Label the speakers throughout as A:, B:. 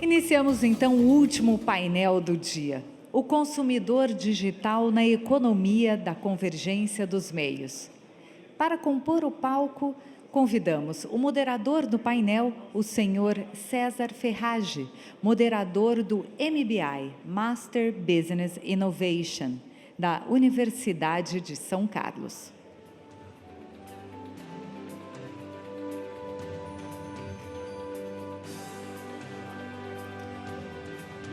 A: Iniciamos então o último painel do dia, o consumidor digital na economia da convergência dos meios. Para compor o palco, convidamos o moderador do painel, o senhor César Ferraggi, moderador do MBI, Master Business Innovation, da Universidade de São Carlos.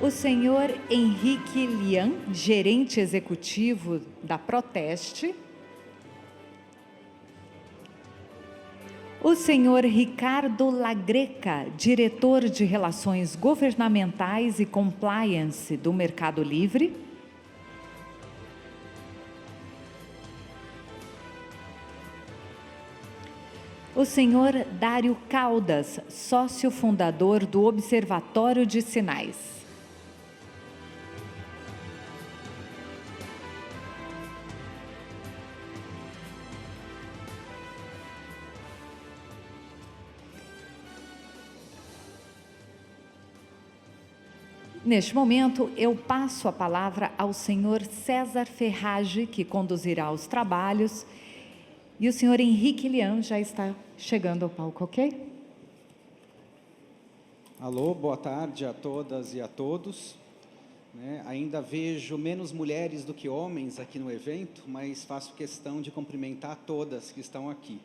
A: O senhor Henrique Lian, gerente executivo da Proteste. O senhor Ricardo Lagreca, diretor de Relações Governamentais e Compliance do Mercado Livre. O senhor Dário Caldas, sócio fundador do Observatório de Sinais. Neste momento, eu passo a palavra ao senhor César Ferraggi, que conduzirá os trabalhos, e o senhor Henrique Lian já está chegando ao palco, ok?
B: Alô, boa tarde a todas e a todos. Ainda vejo menos mulheres do que homens aqui no evento, mas faço questão de cumprimentar todas que estão aqui.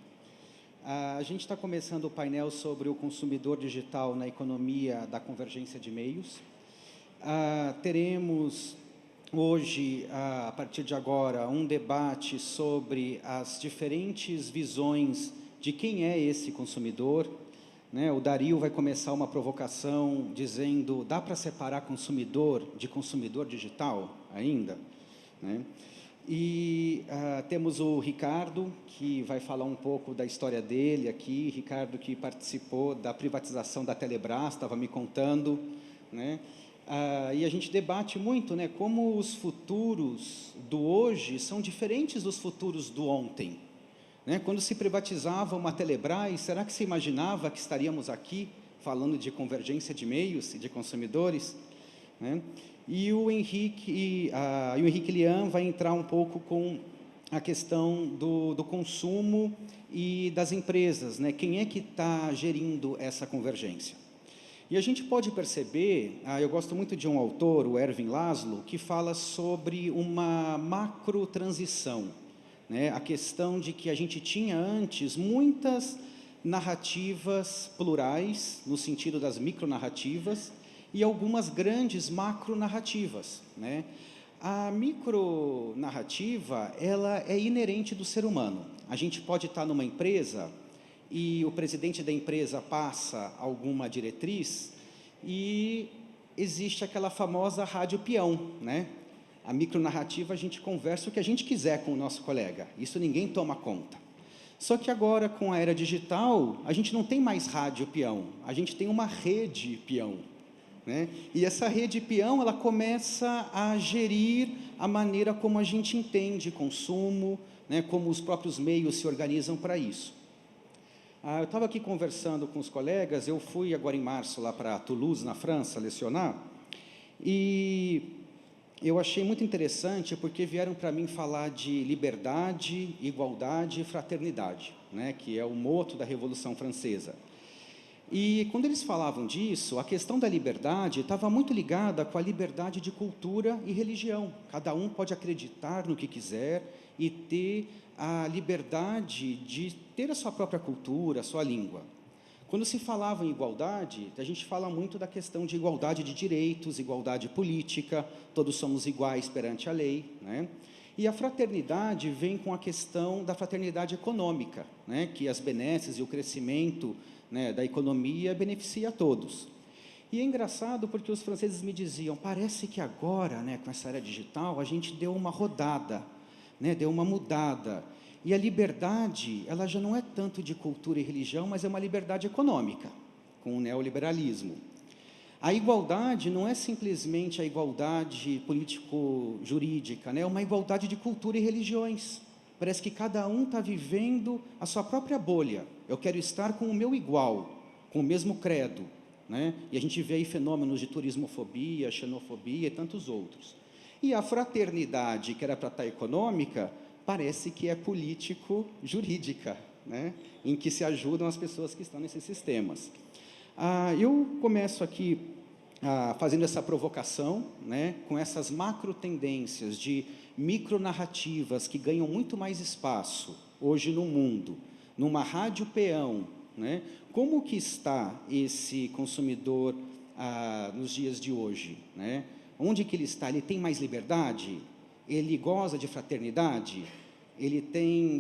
B: A gente está começando o painel sobre o consumidor digital na economia da convergência de meios. Teremos hoje, a partir de agora, um debate sobre as diferentes visões de quem é esse consumidor. O Dario vai começar uma provocação dizendo, dá para separar consumidor de consumidor digital ainda? E temos o Ricardo, que vai falar um pouco da história dele aqui. Ricardo, que participou da privatização da Telebrás, estava me contando, e a gente debate muito, como os futuros do hoje são diferentes dos futuros do ontem. Quando se privatizava uma Telebrás, será que se imaginava que estaríamos aqui falando de convergência de meios e de consumidores? E o Henrique Lian vai entrar um pouco com a questão do consumo e das empresas, quem é que está gerindo essa convergência? E a gente pode perceber, eu gosto muito de um autor, o Ervin Laszlo, que fala sobre uma macro-transição, a questão de que a gente tinha antes muitas narrativas plurais, no sentido das micronarrativas, e algumas grandes macronarrativas. A micronarrativa, ela é inerente do ser humano. A gente pode estar numa empresa e o presidente da empresa passa alguma diretriz e existe aquela famosa rádio peão, A micronarrativa, a gente conversa o que a gente quiser com o nosso colega, isso ninguém toma conta. Só que agora, com a era digital, a gente não tem mais rádio peão, a gente tem uma rede peão, E essa rede peão, ela começa a gerir a maneira como a gente entende consumo, como os próprios meios se organizam para isso. Eu estava aqui conversando com os colegas, eu fui agora em março lá para Toulouse, na França, lecionar, e eu achei muito interessante porque vieram para mim falar de liberdade, igualdade e fraternidade, que é o moto da Revolução Francesa. E quando eles falavam disso, a questão da liberdade estava muito ligada com a liberdade de cultura e religião. Cada um pode acreditar no que quiser e ter a liberdade de ter a sua própria cultura, a sua língua. Quando se falava em igualdade, a gente fala muito da questão de igualdade de direitos, igualdade política, todos somos iguais perante a lei, E a fraternidade vem com a questão da fraternidade econômica, que as benesses e o crescimento da economia beneficia a todos. E é engraçado porque os franceses me diziam, parece que agora, com essa era digital, a gente deu uma rodada, deu uma mudada. E a liberdade, ela já não é tanto de cultura e religião, mas é uma liberdade econômica, com o neoliberalismo. A igualdade não é simplesmente a igualdade político-jurídica, é uma igualdade de cultura e religiões. Parece que cada um está vivendo a sua própria bolha. Eu quero estar com o meu igual, com o mesmo credo, né? E a gente vê aí fenômenos de turismofobia, xenofobia e tantos outros. E a fraternidade, que era para estar econômica, parece que é político-jurídica, né? Em que se ajudam as pessoas que estão nesses sistemas. Eu começo aqui fazendo essa provocação, né, com essas macro tendências de micronarrativas que ganham muito mais espaço hoje no mundo, numa rádio peão, né? Como que está esse consumidor nos dias de hoje, né? Onde que ele está? Ele tem mais liberdade? Ele goza de fraternidade?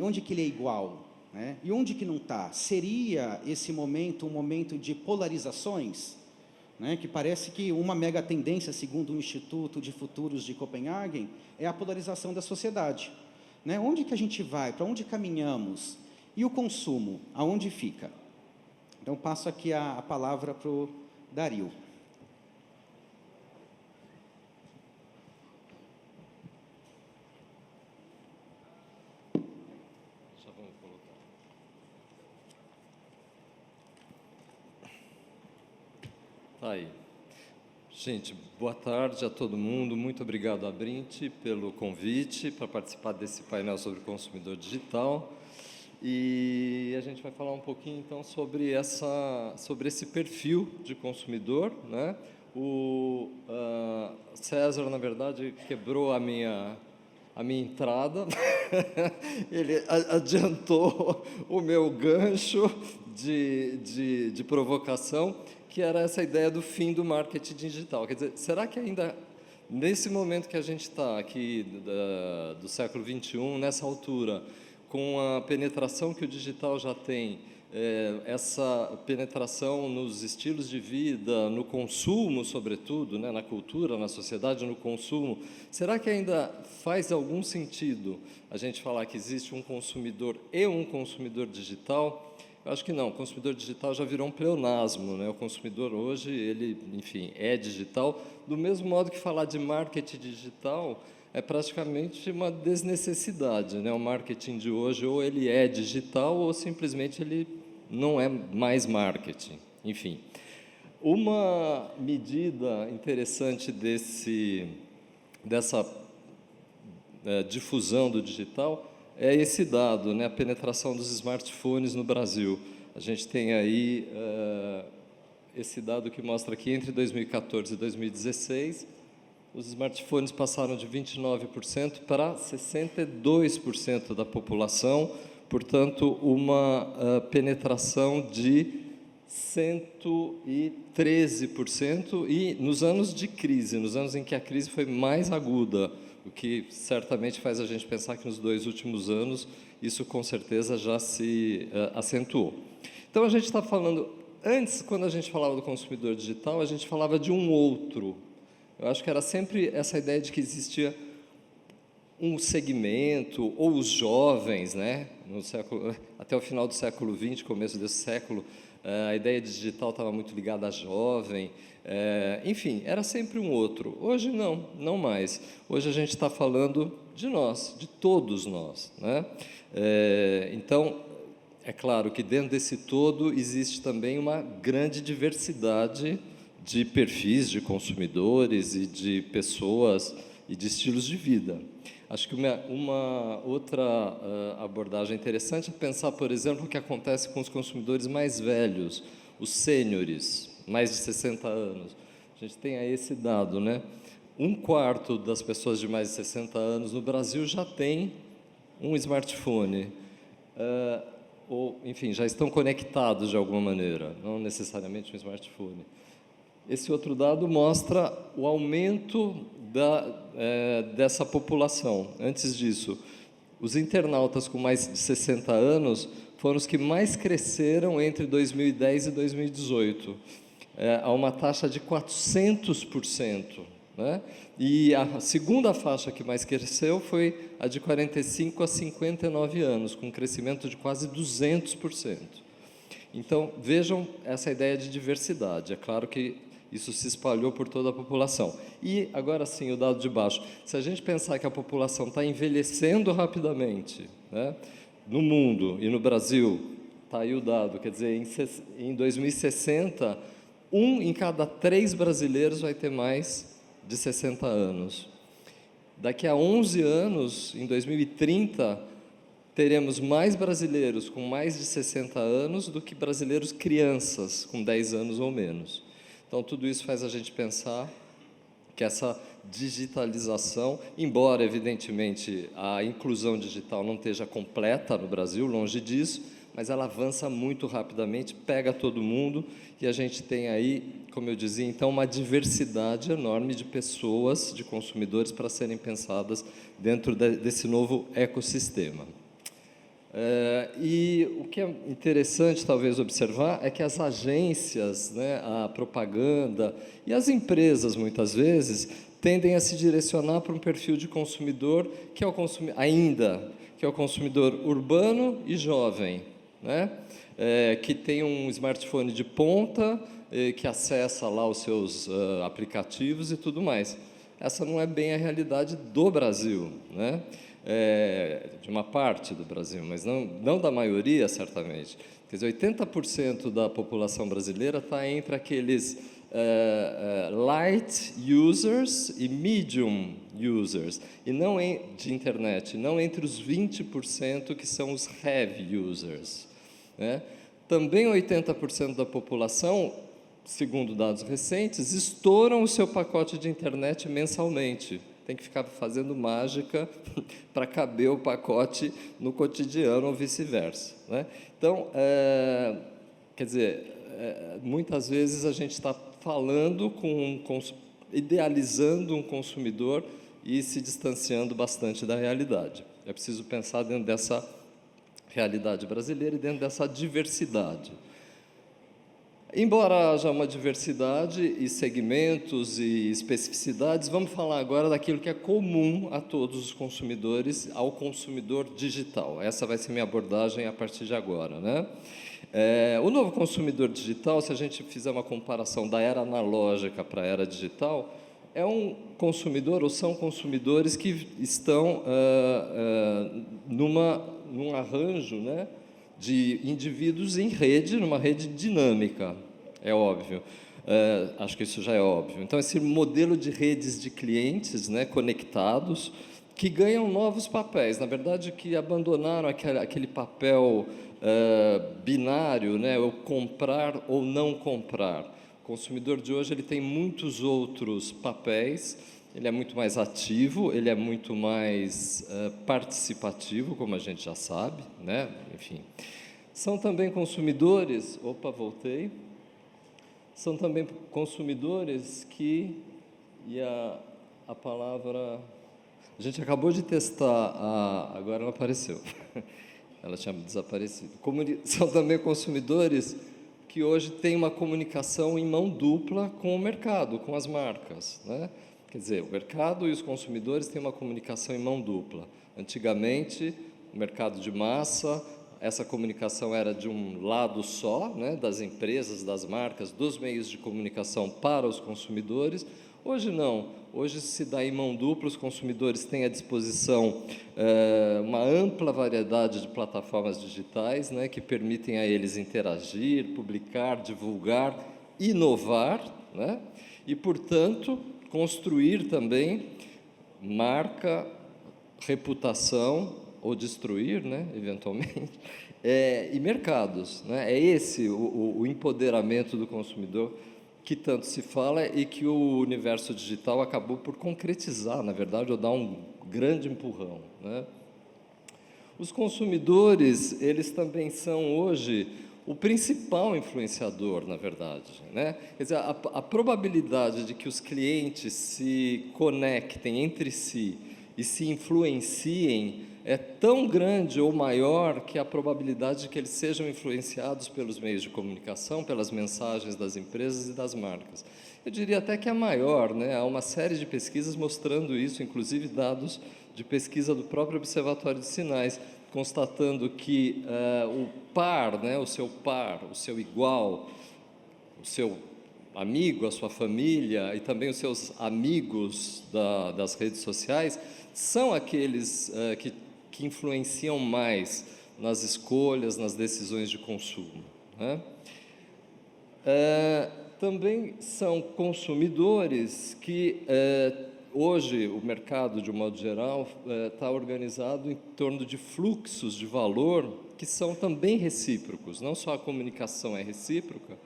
B: Onde que ele é igual, né? E onde que não está? Seria esse momento um momento de polarizações, né? Que parece que uma mega tendência, segundo o Instituto de Futuros de Copenhague, é a polarização da sociedade, né? Onde que a gente vai? Para onde caminhamos? E o consumo, aonde fica? Então, passo aqui a palavra para o Dario.
C: Já vamos colocar. Tá aí. Gente, boa tarde a todo mundo. Muito obrigado, Abrinte, pelo convite para participar desse painel sobre o consumidor digital. E a gente vai falar um pouquinho, então, sobre esse perfil de consumidor, né? O César, na verdade, quebrou a minha entrada. Ele adiantou o meu gancho de provocação, que era essa ideia do fim do marketing digital. Quer dizer, será que ainda, nesse momento que a gente está aqui, do século XXI, nessa altura, com a penetração que o digital já tem, essa penetração nos estilos de vida, no consumo, sobretudo, né, na cultura, na sociedade, no consumo, será que ainda faz algum sentido a gente falar que existe um consumidor e um consumidor digital? Eu acho que não. O consumidor digital já virou um pleonasmo, né? O consumidor hoje, ele, enfim, é digital, do mesmo modo que falar de marketing digital é praticamente uma desnecessidade, né? O marketing de hoje, ou ele é digital, ou simplesmente ele não é mais marketing. Enfim, uma medida interessante dessa difusão do digital é esse dado, né? A penetração dos smartphones no Brasil. A gente tem aí esse dado que mostra que entre 2014 e 2016, os smartphones passaram de 29% para 62% da população, portanto, uma penetração de 113%, e nos anos de crise, nos anos em que a crise foi mais aguda, o que certamente faz a gente pensar que nos 2 últimos anos isso com certeza já se acentuou. Então, a gente está falando, antes, quando a gente falava do consumidor digital, a gente falava de um outro. Eu acho que era sempre essa ideia de que existia um segmento, ou os jovens, né? Até o final do século XX, começo desse século, a ideia de digital estava muito ligada a jovem, enfim, era sempre um outro. Hoje não mais. Hoje a gente está falando de nós, de todos nós, né? Então, é claro que dentro desse todo existe também uma grande diversidade de perfis de consumidores e de pessoas e de estilos de vida. Acho que uma outra abordagem interessante é pensar, por exemplo, o que acontece com os consumidores mais velhos, os sêniores, mais de 60 anos. A gente tem aí esse dado, né? 1/4 das pessoas de mais de 60 anos no Brasil já tem um smartphone, ou, enfim, já estão conectados de alguma maneira, não necessariamente um smartphone. Esse outro dado mostra o aumento dessa população. Antes disso, os internautas com mais de 60 anos foram os que mais cresceram entre 2010 e 2018, a uma taxa de 400%. Né? E a segunda faixa que mais cresceu foi a de 45 a 59 anos, com um crescimento de quase 200%. Então, vejam essa ideia de diversidade. É claro que isso se espalhou por toda a população. E, agora sim, o dado de baixo. Se a gente pensar que a população está envelhecendo rapidamente, né, no mundo e no Brasil, está aí o dado, quer dizer, em 2060, 1 em cada 3 brasileiros vai ter mais de 60 anos. Daqui a 11 anos, em 2030, teremos mais brasileiros com mais de 60 anos do que brasileiros crianças com 10 anos ou menos. Então, tudo isso faz a gente pensar que essa digitalização, embora, evidentemente, a inclusão digital não esteja completa no Brasil, longe disso, mas ela avança muito rapidamente, pega todo mundo, e a gente tem aí, como eu dizia, então, uma diversidade enorme de pessoas, de consumidores, para serem pensadas dentro desse novo ecossistema. E o que é interessante, talvez, observar é que as agências, né, a propaganda e as empresas, muitas vezes, tendem a se direcionar para um perfil de consumidor que é o consumidor urbano e jovem, né? Que tem um smartphone de ponta, que acessa lá os seus aplicativos e tudo mais. Essa não é bem a realidade do Brasil, né? De uma parte do Brasil, mas não da maioria, certamente. Quer dizer, 80% da população brasileira está entre aqueles light users e medium users, e não de internet, não entre os 20% que são os heavy users, né? Também 80% da população, segundo dados recentes, estouram o seu pacote de internet mensalmente. Tem que ficar fazendo mágica para caber o pacote no cotidiano ou vice-versa, né? Então, quer dizer, muitas vezes a gente está falando idealizando um consumidor e se distanciando bastante da realidade. É preciso pensar dentro dessa realidade brasileira e dentro dessa diversidade. Embora haja uma diversidade e segmentos e especificidades, vamos falar agora daquilo que é comum a todos os consumidores, ao consumidor digital. Essa vai ser minha abordagem a partir de agora, né? O novo consumidor digital, se a gente fizer uma comparação da era analógica para a era digital, é um consumidor, ou são consumidores que estão num arranjo, né, de indivíduos em rede, numa rede dinâmica, é óbvio. Acho que isso já é óbvio. Então, esse modelo de redes de clientes, né, conectados, que ganham novos papéis, na verdade, que abandonaram aquele papel binário, né, o comprar ou não comprar. O consumidor de hoje ele tem muitos outros papéis, ele é muito mais ativo, ele é muito mais participativo, como a gente já sabe, né? Enfim. São também consumidores... Opa, voltei. São também consumidores que... E a palavra... A gente acabou de testar, agora ela apareceu. Ela tinha desaparecido. São também consumidores que hoje têm uma comunicação em mão dupla com o mercado, com as marcas, né? Quer dizer, o mercado e os consumidores têm uma comunicação em mão dupla. Antigamente, o mercado de massa, essa comunicação era de um lado só, né, das empresas, das marcas, dos meios de comunicação para os consumidores. Hoje não, hoje se dá em mão dupla, os consumidores têm à disposição uma ampla variedade de plataformas digitais, né, que permitem a eles interagir, publicar, divulgar, inovar, né, e, portanto, construir também marca, reputação, ou destruir, né, eventualmente, e mercados, né? É esse o empoderamento do consumidor que tanto se fala e que o universo digital acabou por concretizar, na verdade, ou dar um grande empurrão, né? Os consumidores, eles também são hoje o principal influenciador, na verdade, né? Quer dizer, a probabilidade de que os clientes se conectem entre si e se influenciem é tão grande ou maior que a probabilidade de que eles sejam influenciados pelos meios de comunicação, pelas mensagens das empresas e das marcas. Eu diria até que é maior, né? Há uma série de pesquisas mostrando isso, inclusive dados de pesquisa do próprio Observatório de Sinais, constatando que o par, né, o seu igual, o seu amigo, a sua família e também os seus amigos das redes sociais são aqueles que influenciam mais nas escolhas, nas decisões de consumo, né? também são consumidores que, hoje, o mercado, de um modo geral, está organizado em torno de fluxos de valor que são também recíprocos. Não só a comunicação é recíproca,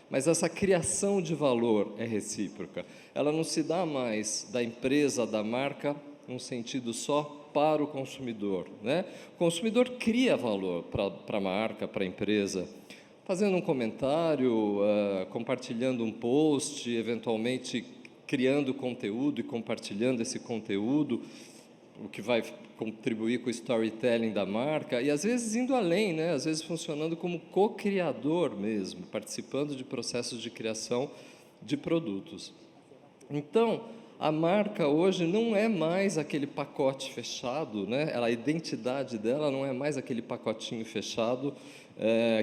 C: mas essa criação de valor é recíproca. Ela não se dá mais da empresa, da marca, num sentido só para o consumidor, né? O consumidor cria valor para a marca, para a empresa, fazendo um comentário, compartilhando um post, eventualmente criando conteúdo e compartilhando esse conteúdo, o que vai contribuir com o storytelling da marca, e às vezes indo além, né? Às vezes funcionando como co-criador mesmo, participando de processos de criação de produtos. Então, a marca hoje não é mais aquele pacote fechado, né? A identidade dela não é mais aquele pacotinho fechado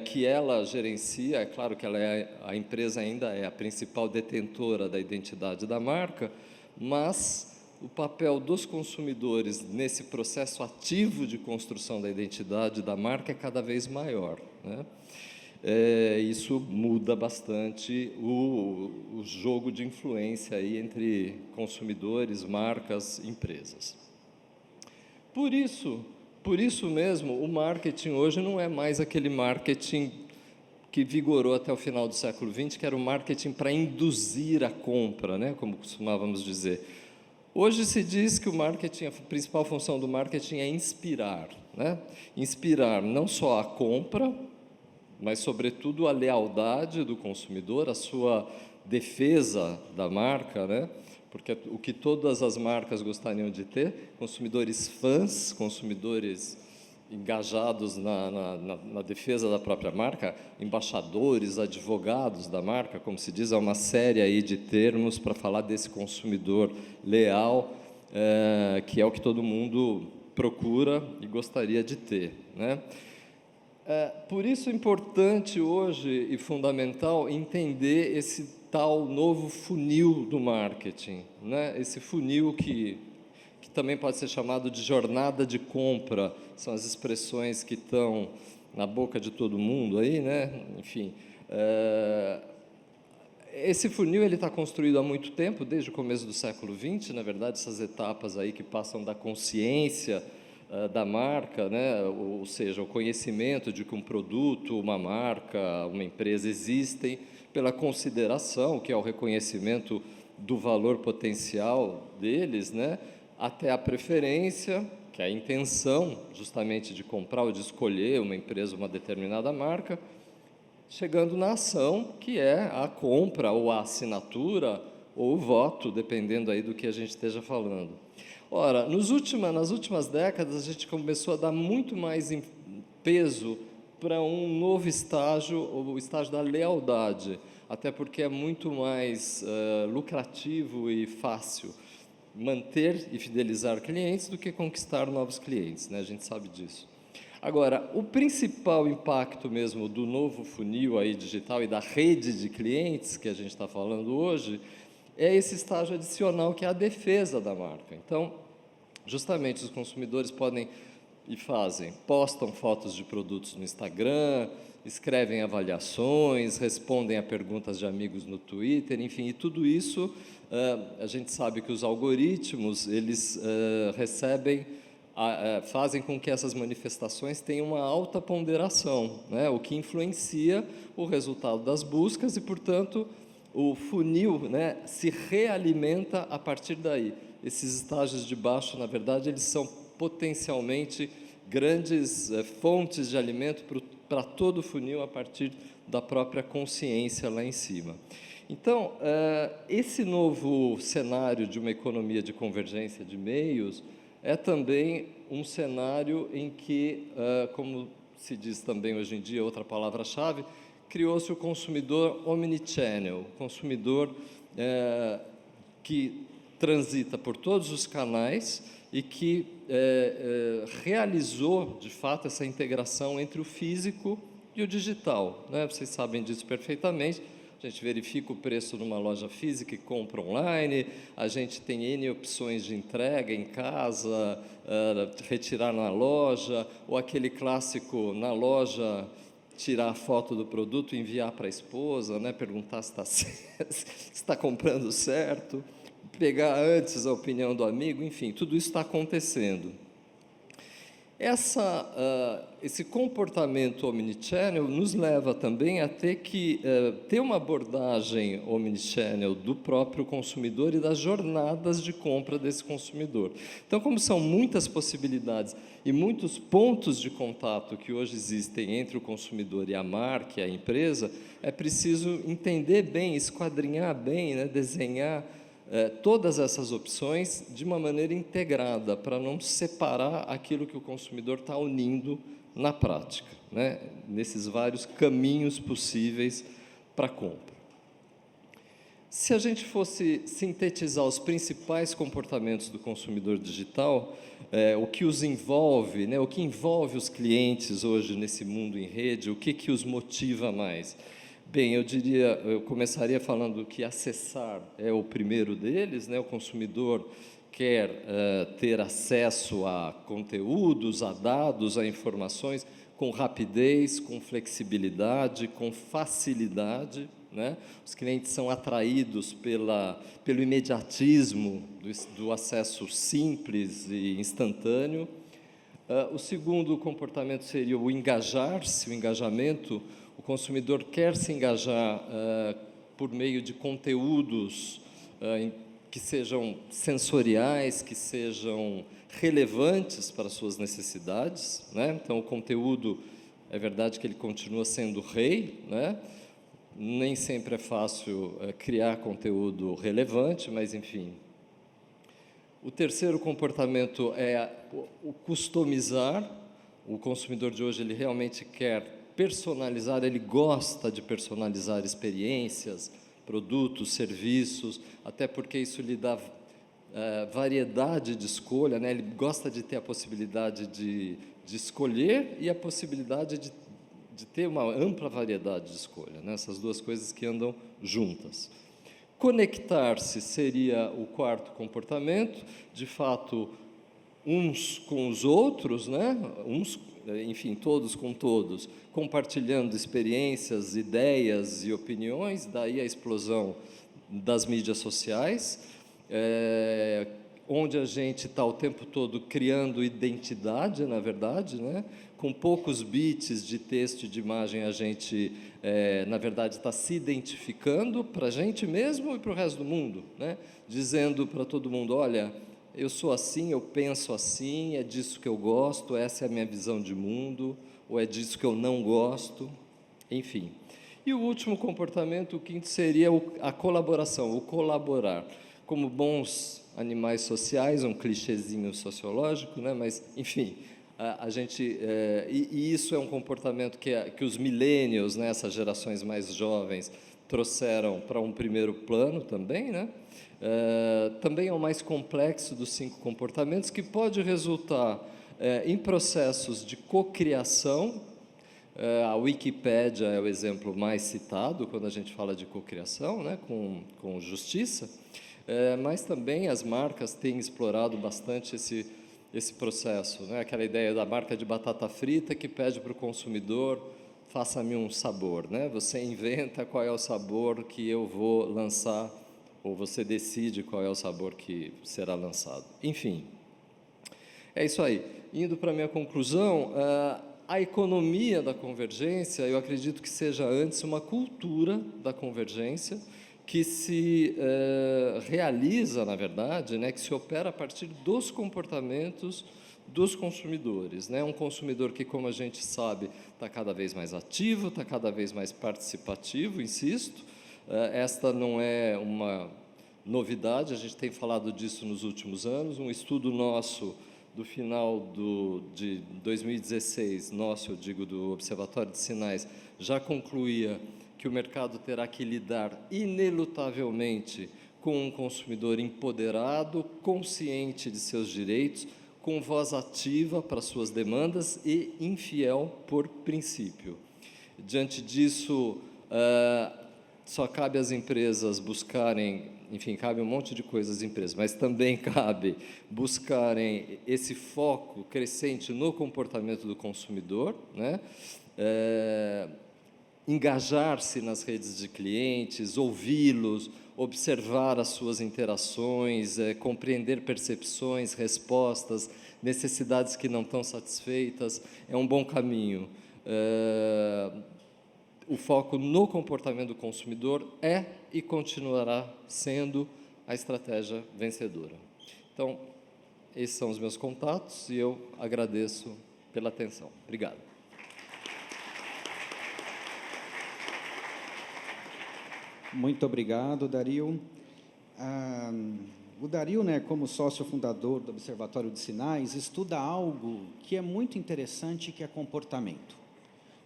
C: que ela gerencia. É claro que a empresa ainda é a principal detentora da identidade da marca, mas o papel dos consumidores nesse processo ativo de construção da identidade da marca é cada vez maior, né? Isso muda bastante o jogo de influência aí entre consumidores, marcas, empresas. Por isso mesmo, o marketing hoje não é mais aquele marketing que vigorou até o final do século XX, que era o marketing para induzir a compra, né, como costumávamos dizer. Hoje se diz que o marketing, a principal função do marketing é inspirar, né? Inspirar não só a compra, mas, sobretudo, a lealdade do consumidor, a sua defesa da marca, né? Porque o que todas as marcas gostariam de ter, consumidores fãs, consumidores engajados na defesa da própria marca, embaixadores, advogados da marca, como se diz, há uma série aí de termos para falar desse consumidor leal, que é o que todo mundo procura e gostaria de ter, né? Por isso é importante hoje e fundamental entender esse tal novo funil do marketing, né? Esse funil que também pode ser chamado de jornada de compra, são as expressões que estão na boca de todo mundo aí, né? Enfim, esse funil ele está construído há muito tempo, desde o começo do século XX, na verdade, essas etapas aí que passam da consciência da marca, né? Ou seja, o conhecimento de que um produto, uma marca, uma empresa existem, pela consideração, que é o reconhecimento do valor potencial deles, né? Até a preferência, que é a intenção justamente de comprar ou de escolher uma empresa, uma determinada marca, chegando na ação, que é a compra ou a assinatura ou o voto, dependendo aí do que a gente esteja falando. Ora, nas últimas décadas, a gente começou a dar muito mais peso para um novo estágio, o estágio da lealdade, até porque é muito mais lucrativo e fácil manter e fidelizar clientes do que conquistar novos clientes, né? A gente sabe disso. Agora, o principal impacto mesmo do novo funil aí digital e da rede de clientes que a gente está falando hoje é esse estágio adicional, que é a defesa da marca. Então, justamente os consumidores podem e postam fotos de produtos no Instagram, escrevem avaliações, respondem a perguntas de amigos no Twitter, enfim, e tudo isso, a gente sabe que os algoritmos, eles fazem com que essas manifestações tenham uma alta ponderação, né, o que influencia o resultado das buscas e, portanto, o funil, né, se realimenta a partir daí. Esses estágios de baixo, na verdade, eles são potencialmente grandes fontes de alimento para todo o funil a partir da própria consciência lá em cima. Então, esse novo cenário de uma economia de convergência de meios é também um cenário em que, como se diz também hoje em dia, outra palavra-chave, criou-se o consumidor omnichannel, consumidor que transita por todos os canais e que realizou, de fato, essa integração entre o físico e o digital, né? Vocês sabem disso perfeitamente. A gente verifica o preço numa loja física e compra online, a gente tem N opções de entrega em casa, retirar na loja, ou aquele clássico, na loja tirar a foto do produto, enviar para a esposa, né, perguntar se está comprando certo, pegar antes a opinião do amigo, enfim, tudo isso está acontecendo. Esse comportamento omnichannel nos leva também a ter que ter uma abordagem omnichannel do próprio consumidor e das jornadas de compra desse consumidor. Então, como são muitas possibilidades e muitos pontos de contato que hoje existem entre o consumidor e a marca e a empresa, é preciso entender bem, esquadrinhar bem, né, desenhar todas essas opções de uma maneira integrada, para não separar aquilo que o consumidor está unindo na prática, né? Nesses vários caminhos possíveis para a compra. Se a gente fosse sintetizar os principais comportamentos do consumidor digital, o que os envolve, né, o que envolve os clientes hoje nesse mundo em rede, o que os motiva mais? Bem, eu começaria falando que acessar é o primeiro deles, né? O consumidor quer ter acesso a conteúdos, a dados, a informações com rapidez, com flexibilidade, com facilidade, né? Os clientes são atraídos pelo imediatismo do acesso simples e instantâneo. O segundo comportamento seria o engajar-se, o engajamento. O consumidor quer se engajar por meio de conteúdos que sejam sensoriais, que sejam relevantes para as suas necessidades, né? Então, o conteúdo, é verdade que ele continua sendo rei, né? Nem sempre é fácil criar conteúdo relevante, mas, enfim. O terceiro comportamento é o customizar. O consumidor de hoje, ele realmente quer personalizar, ele gosta de personalizar experiências, produtos, serviços, até porque isso lhe dá variedade de escolha, né? Ele gosta de ter a possibilidade de escolher e a possibilidade de ter uma ampla variedade de escolha, né? Essas duas coisas que andam juntas. Conectar-se seria o quarto comportamento, de fato, uns com os outros, né? Enfim, todos com todos, compartilhando experiências, ideias e opiniões, daí a explosão das mídias sociais, onde a gente está o tempo todo criando identidade, na verdade, né? Com poucos bits de texto e de imagem, a gente, na verdade, está se identificando para a gente mesmo e para o resto do mundo, né? Dizendo para todo mundo, olha, eu sou assim, eu penso assim, é disso que eu gosto, essa é a minha visão de mundo, ou é disso que eu não gosto, enfim. E o último comportamento, o quinto, seria a colaboração, o colaborar. Como bons animais sociais, um clichêzinho sociológico, né? Mas, enfim, a gente... e isso é um comportamento que os millennials, né, essas gerações mais jovens, trouxeram para um primeiro plano também, né? Também é o mais complexo dos 5 comportamentos, que pode resultar em processos de cocriação. A Wikipédia é o exemplo mais citado quando a gente fala de cocriação, né, com justiça, mas também as marcas têm explorado bastante esse processo, né? Aquela ideia da marca de batata frita que pede para o consumidor, faça-me um sabor, né? Você inventa qual é o sabor que eu vou lançar, ou você decide qual é o sabor que será lançado. Enfim, é isso aí. Indo para a minha conclusão, a economia da convergência, eu acredito que seja antes uma cultura da convergência que se realiza, na verdade, né, que se opera a partir dos comportamentos dos consumidores, né? Um consumidor que, como a gente sabe, está cada vez mais ativo, está cada vez mais participativo, insisto. Esta não é uma novidade, a gente tem falado disso nos últimos anos. Um estudo nosso do final de 2016, nosso, eu digo, do Observatório de Sinais, já concluía que o mercado terá que lidar inelutavelmente com um consumidor empoderado, consciente de seus direitos, com voz ativa para suas demandas e infiel por princípio. Diante disso, só cabe às empresas buscarem, enfim, cabe um monte de coisas às empresas, mas também cabe buscarem esse foco crescente no comportamento do consumidor, né? engajar-se nas redes de clientes, ouvi-los, observar as suas interações, compreender percepções, respostas, necessidades que não estão satisfeitas, é um bom caminho. O foco no comportamento do consumidor é e continuará sendo a estratégia vencedora. Então, esses são os meus contatos e eu agradeço pela atenção. Obrigado.
B: Muito obrigado, Dario. O Dario, né, como sócio fundador do Observatório de Sinais, estuda algo que é muito interessante, que é comportamento.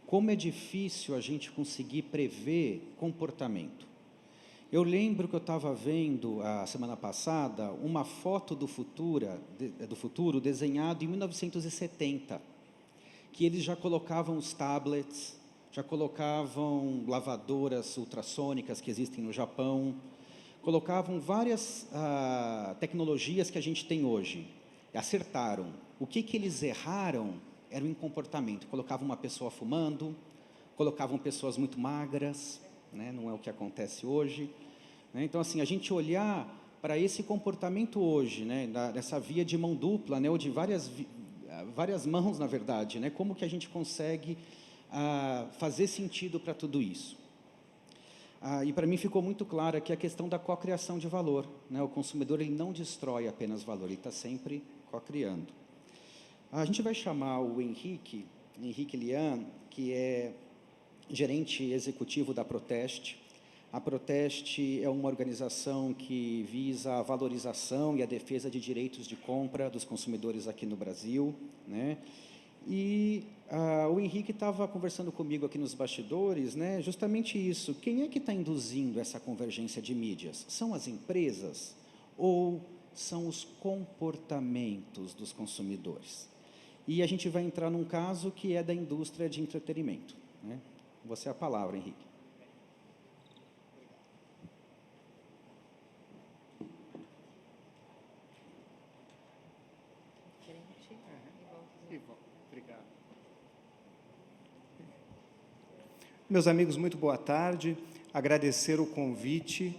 B: Como é difícil a gente conseguir prever comportamento. Eu lembro que eu estava vendo, a semana passada, uma foto do futuro desenhado em 1970, que eles já colocavam os tablets, já colocavam lavadoras ultrassônicas que existem no Japão, colocavam várias tecnologias que a gente tem hoje. Acertaram. O que eles erraram era o comportamento. Colocavam uma pessoa fumando, colocavam pessoas muito magras, né? Não é o que acontece hoje. Né? Então, assim, a gente olhar para esse comportamento hoje, né? Dessa via de mão dupla, né? Ou de várias mãos, na verdade, né? Como que a gente consegue fazer sentido para tudo isso? E para mim ficou muito claro aqui a questão da cocriação de valor, né? O consumidor, ele não destrói apenas valor, ele está sempre cocriando. A gente vai chamar o Henrique Lian, que é gerente executivo da Proteste. A Proteste é uma organização que visa a valorização e a defesa de direitos de compra dos consumidores aqui no Brasil, né? E o Henrique estava conversando comigo aqui nos bastidores, né, justamente isso. Quem é que está induzindo essa convergência de mídias? São as empresas ou são os comportamentos dos consumidores? E a gente vai entrar num caso que é da indústria de entretenimento, né? Você é a palavra, Henrique.
D: Obrigado. Meus amigos, muito boa tarde. Agradecer o convite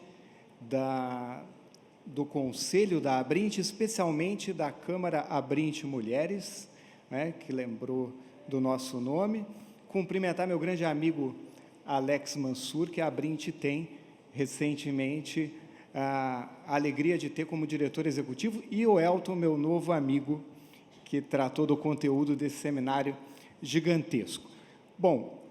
D: do Conselho da Abrinte, especialmente da Câmara Abrinte Mulheres, né, que lembrou do nosso nome. Cumprimentar meu grande amigo Alex Mansur, que a Abrinte tem recentemente a alegria de ter como diretor executivo, e o Elton, meu novo amigo, que tratou do conteúdo desse seminário gigantesco. Bom,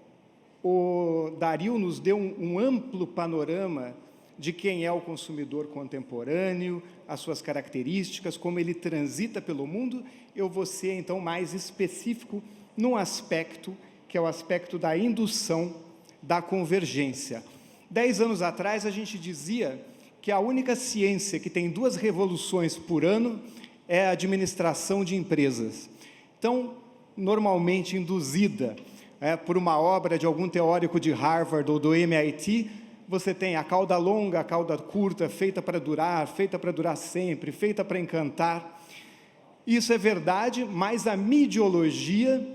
D: o Dario nos deu um amplo panorama de quem é o consumidor contemporâneo, as suas características, como ele transita pelo mundo. Eu vou ser, então, mais específico num aspecto, que é o aspecto da indução da convergência. 10 anos atrás, a gente dizia que a única ciência que tem 2 revoluções por ano é a administração de empresas. Então, normalmente induzida por uma obra de algum teórico de Harvard ou do MIT, você tem a cauda longa, a cauda curta, feita para durar sempre, feita para encantar. Isso é verdade, mas a midiologia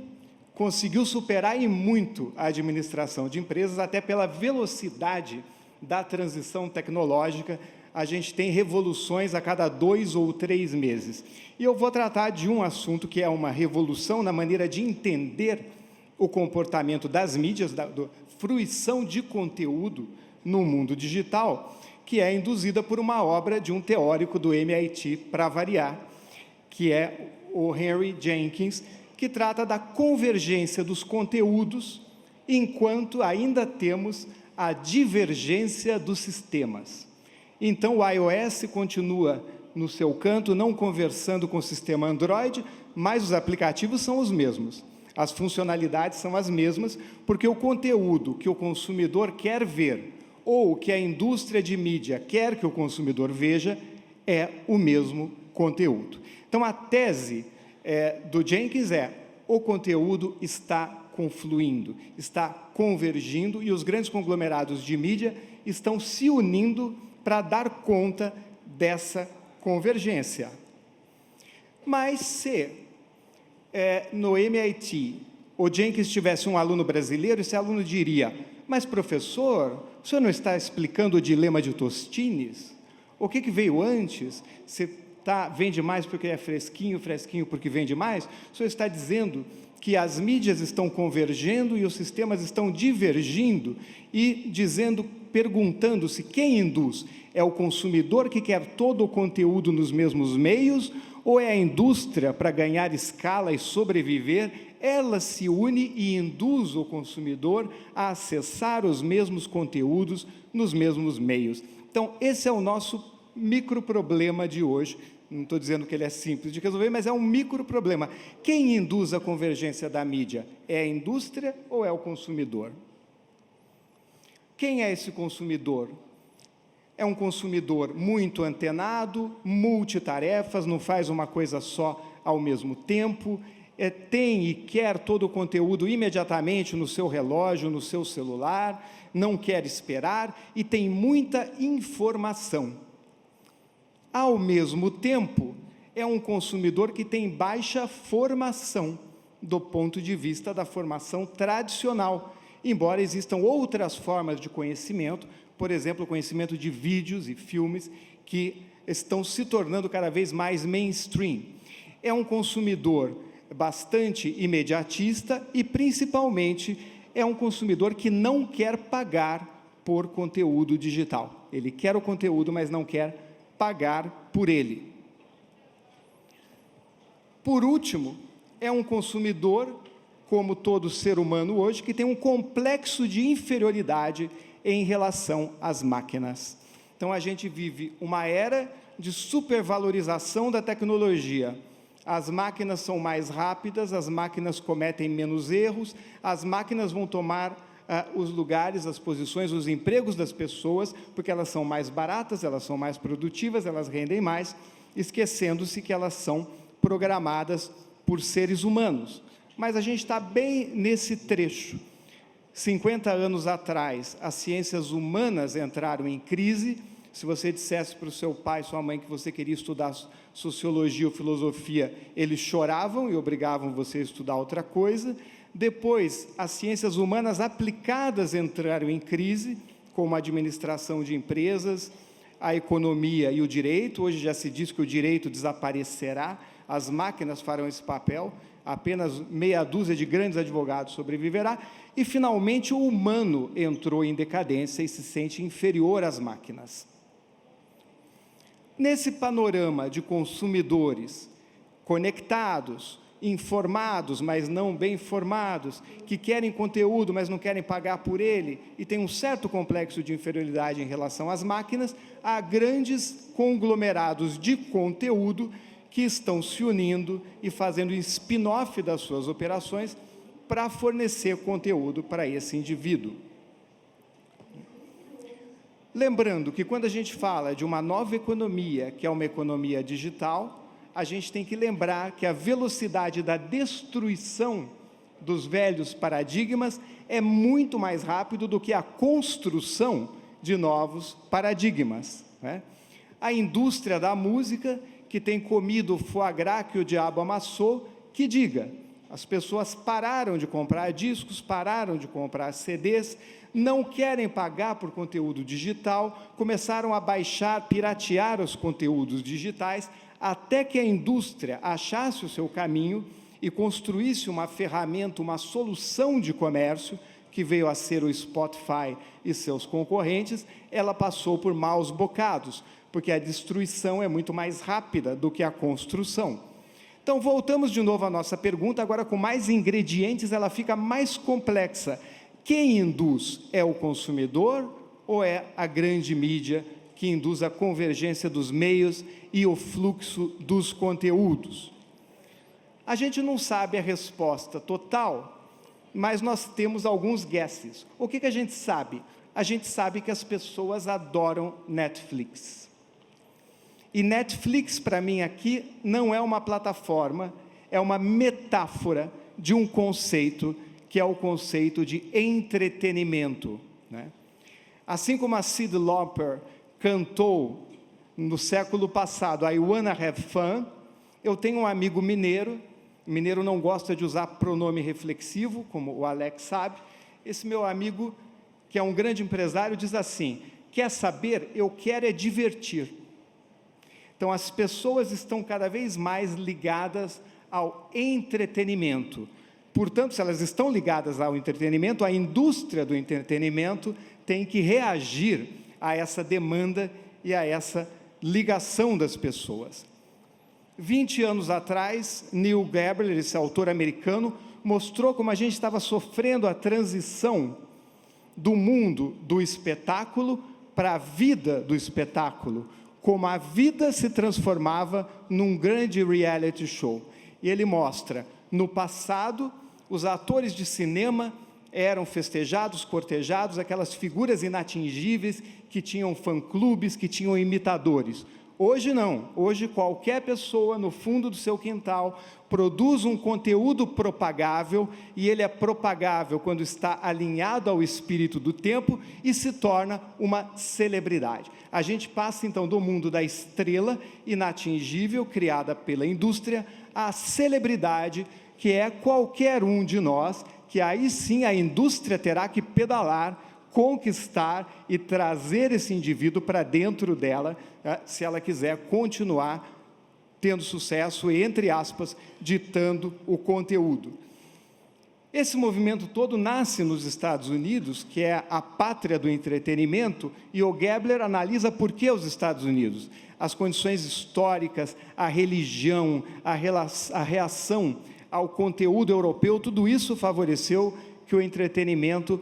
D: conseguiu superar em muito a administração de empresas, até pela velocidade da transição tecnológica. A gente tem revoluções a cada 2 ou 3 meses. E eu vou tratar de um assunto que é uma revolução na maneira de entender o comportamento das mídias, da fruição de conteúdo no mundo digital, que é induzida por uma obra de um teórico do MIT, para variar, que é o Henry Jenkins, que trata da convergência dos conteúdos, enquanto ainda temos a divergência dos sistemas. Então, o iOS continua no seu canto, não conversando com o sistema Android, mas os aplicativos são os mesmos. As funcionalidades são as mesmas, porque o conteúdo que o consumidor quer ver, ou que a indústria de mídia quer que o consumidor veja, é o mesmo conteúdo. Então, a tese do Jenkins o conteúdo está confluindo, está convergindo, e os grandes conglomerados de mídia estão se unindo para dar conta dessa convergência. Mas se no MIT o Jenkins tivesse um aluno brasileiro, esse aluno diria: mas professor, o senhor não está explicando o dilema de Tostines? O que veio antes? Você vende mais porque é fresquinho, fresquinho porque vende mais? O senhor está dizendo que as mídias estão convergendo e os sistemas estão divergindo e perguntando-se quem induz. É o consumidor que quer todo o conteúdo nos mesmos meios ou é a indústria para ganhar escala e sobreviver? Ela se une e induz o consumidor a acessar os mesmos conteúdos nos mesmos meios. Então, esse é o nosso microproblema de hoje. Não estou dizendo que ele é simples de resolver, mas é um microproblema. Quem induz a convergência da mídia? É a indústria ou é o consumidor? Quem é esse consumidor? É um consumidor muito antenado, multitarefas, não faz uma coisa só ao mesmo tempo, tem e quer todo o conteúdo imediatamente no seu relógio, no seu celular, não quer esperar e tem muita informação. Ao mesmo tempo, é um consumidor que tem baixa formação, do ponto de vista da formação tradicional, embora existam outras formas de conhecimento, por exemplo, o conhecimento de vídeos e filmes, que estão se tornando cada vez mais mainstream. É um consumidor bastante imediatista e, principalmente, é um consumidor que não quer pagar por conteúdo digital. Ele quer o conteúdo, mas não quer pagar por ele. Por último, é um consumidor, como todo ser humano hoje, que tem um complexo de inferioridade em relação às máquinas. Então, a gente vive uma era de supervalorização da tecnologia. As máquinas são mais rápidas, as máquinas cometem menos erros, as máquinas vão tomar os lugares, as posições, os empregos das pessoas, porque elas são mais baratas, elas são mais produtivas, elas rendem mais, esquecendo-se que elas são programadas por seres humanos. Mas a gente está bem nesse trecho. 50 anos atrás, as ciências humanas entraram em crise. Se você dissesse para o seu pai, sua mãe, que você queria estudar sociologia ou filosofia, eles choravam e obrigavam você a estudar outra coisa. Depois, as ciências humanas aplicadas entraram em crise, como a administração de empresas, a economia e o direito. Hoje já se diz que o direito desaparecerá, as máquinas farão esse papel, apenas meia dúzia de grandes advogados sobreviverá, e, finalmente, o humano entrou em decadência e se sente inferior às máquinas. Nesse panorama de consumidores conectados, informados, mas não bem formados, que querem conteúdo, mas não querem pagar por ele, e tem um certo complexo de inferioridade em relação às máquinas, há grandes conglomerados de conteúdo que estão se unindo e fazendo spin-off das suas operações para fornecer conteúdo para esse indivíduo. Lembrando que quando a gente fala de uma nova economia, que é uma economia digital, a gente tem que lembrar que a velocidade da destruição dos velhos paradigmas é muito mais rápido do que a construção de novos paradigmas, né? A indústria da música, que tem comido o foie gras que o diabo amassou, que diga, as pessoas pararam de comprar discos, pararam de comprar CDs, não querem pagar por conteúdo digital, começaram a baixar, piratear os conteúdos digitais, até que a indústria achasse o seu caminho e construísse uma ferramenta, uma solução de comércio, que veio a ser o Spotify e seus concorrentes. Ela passou por maus bocados, porque a destruição é muito mais rápida do que a construção. Então, voltamos de novo à nossa pergunta, agora com mais ingredientes, ela fica mais complexa. Quem induz? É o consumidor ou é a grande mídia que induz a convergência dos meios e o fluxo dos conteúdos? A gente não sabe a resposta total, mas nós temos alguns guesses. O que a gente sabe? A gente sabe que as pessoas adoram Netflix. E Netflix, para mim, aqui, não é uma plataforma, é uma metáfora de um conceito, que é o conceito de entretenimento, né? Assim como a Cyndi Lauper cantou no século passado, I Wanna Have Fun, eu tenho um amigo mineiro Mineiro não gosta de usar pronome reflexivo, como o Alex sabe. Esse meu amigo, que é um grande empresário, diz assim: quer saber? Eu quero é divertir. Então, as pessoas estão cada vez mais ligadas ao entretenimento. Portanto, se elas estão ligadas ao entretenimento, a indústria do entretenimento tem que reagir a essa demanda e a essa ligação das pessoas. 20 anos atrás, Neil Gabler, esse autor americano, mostrou como a gente estava sofrendo a transição do mundo do espetáculo para a vida do espetáculo, como a vida se transformava num grande reality show. E ele mostra, no passado, os atores de cinema eram festejados, cortejados, aquelas figuras inatingíveis que tinham fã-clubes, que tinham imitadores. Hoje não, hoje qualquer pessoa no fundo do seu quintal produz um conteúdo propagável, e ele é propagável quando está alinhado ao espírito do tempo e se torna uma celebridade. A gente passa então do mundo da estrela inatingível, criada pela indústria, à celebridade, que é qualquer um de nós, que aí sim a indústria terá que pedalar, conquistar e trazer esse indivíduo para dentro dela, se ela quiser continuar tendo sucesso e, entre aspas, ditando o conteúdo. Esse movimento todo nasce nos Estados Unidos, que é a pátria do entretenimento, e o Gabler analisa por que os Estados Unidos. As condições históricas, a religião, a reação ao conteúdo europeu, tudo isso favoreceu que o entretenimento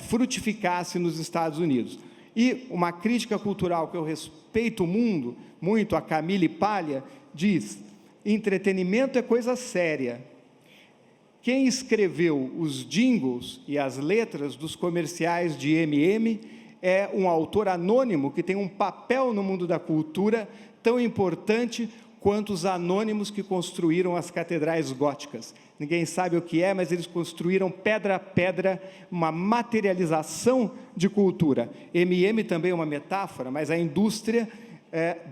D: frutificasse nos Estados Unidos. E uma crítica cultural que eu respeito muito, a Camille Paglia, diz: entretenimento é coisa séria. Quem escreveu os jingles e as letras dos comerciais de M&M é um autor anônimo que tem um papel no mundo da cultura tão importante quanto os anônimos que construíram as catedrais góticas. Ninguém sabe o que é, mas eles construíram pedra a pedra uma materialização de cultura. M&M também é uma metáfora, mas a indústria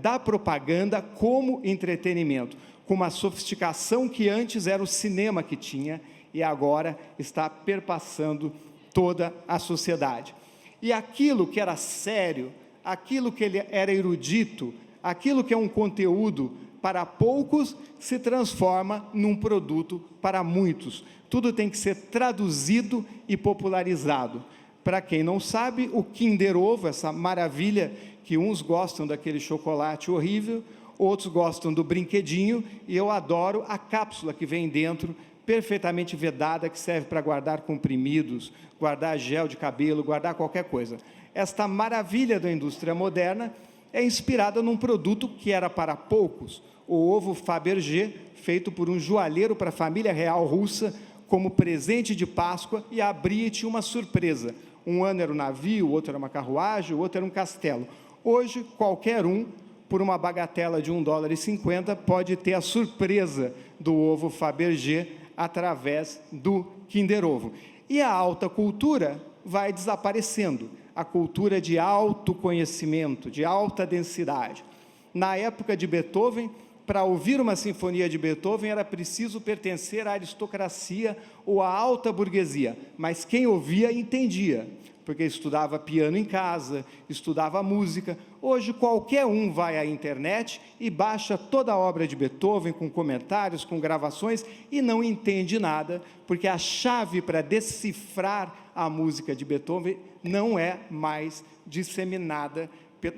D: da propaganda como entretenimento, com uma sofisticação que antes era o cinema que tinha e agora está perpassando toda a sociedade. E aquilo que era sério, aquilo que ele era erudito, aquilo que é um conteúdo para poucos, se transforma num produto para muitos. Tudo tem que ser traduzido e popularizado. Para quem não sabe, o Kinder Ovo, essa maravilha que uns gostam daquele chocolate horrível, outros gostam do brinquedinho, e eu adoro a cápsula que vem dentro, perfeitamente vedada, que serve para guardar comprimidos, guardar gel de cabelo, guardar qualquer coisa. Esta maravilha da indústria moderna é inspirada num produto que era para poucos, o ovo Fabergé, feito por um joalheiro para a família real russa, como presente de Páscoa, e abria e tinha uma surpresa. Um ano era um navio, o outro era uma carruagem, o outro era um castelo. Hoje, qualquer um, por uma bagatela de $1,50, pode ter a surpresa do ovo Fabergé através do Kinder Ovo. E a alta cultura vai desaparecendo, a cultura de autoconhecimento, de alta densidade. Na época de Beethoven, para ouvir uma sinfonia de Beethoven era preciso pertencer à aristocracia ou à alta burguesia, mas quem ouvia entendia, porque estudava piano em casa, estudava música. Hoje qualquer um vai à internet e baixa toda a obra de Beethoven, com comentários, com gravações, e não entende nada, porque a chave para decifrar a música de Beethoven não é mais disseminada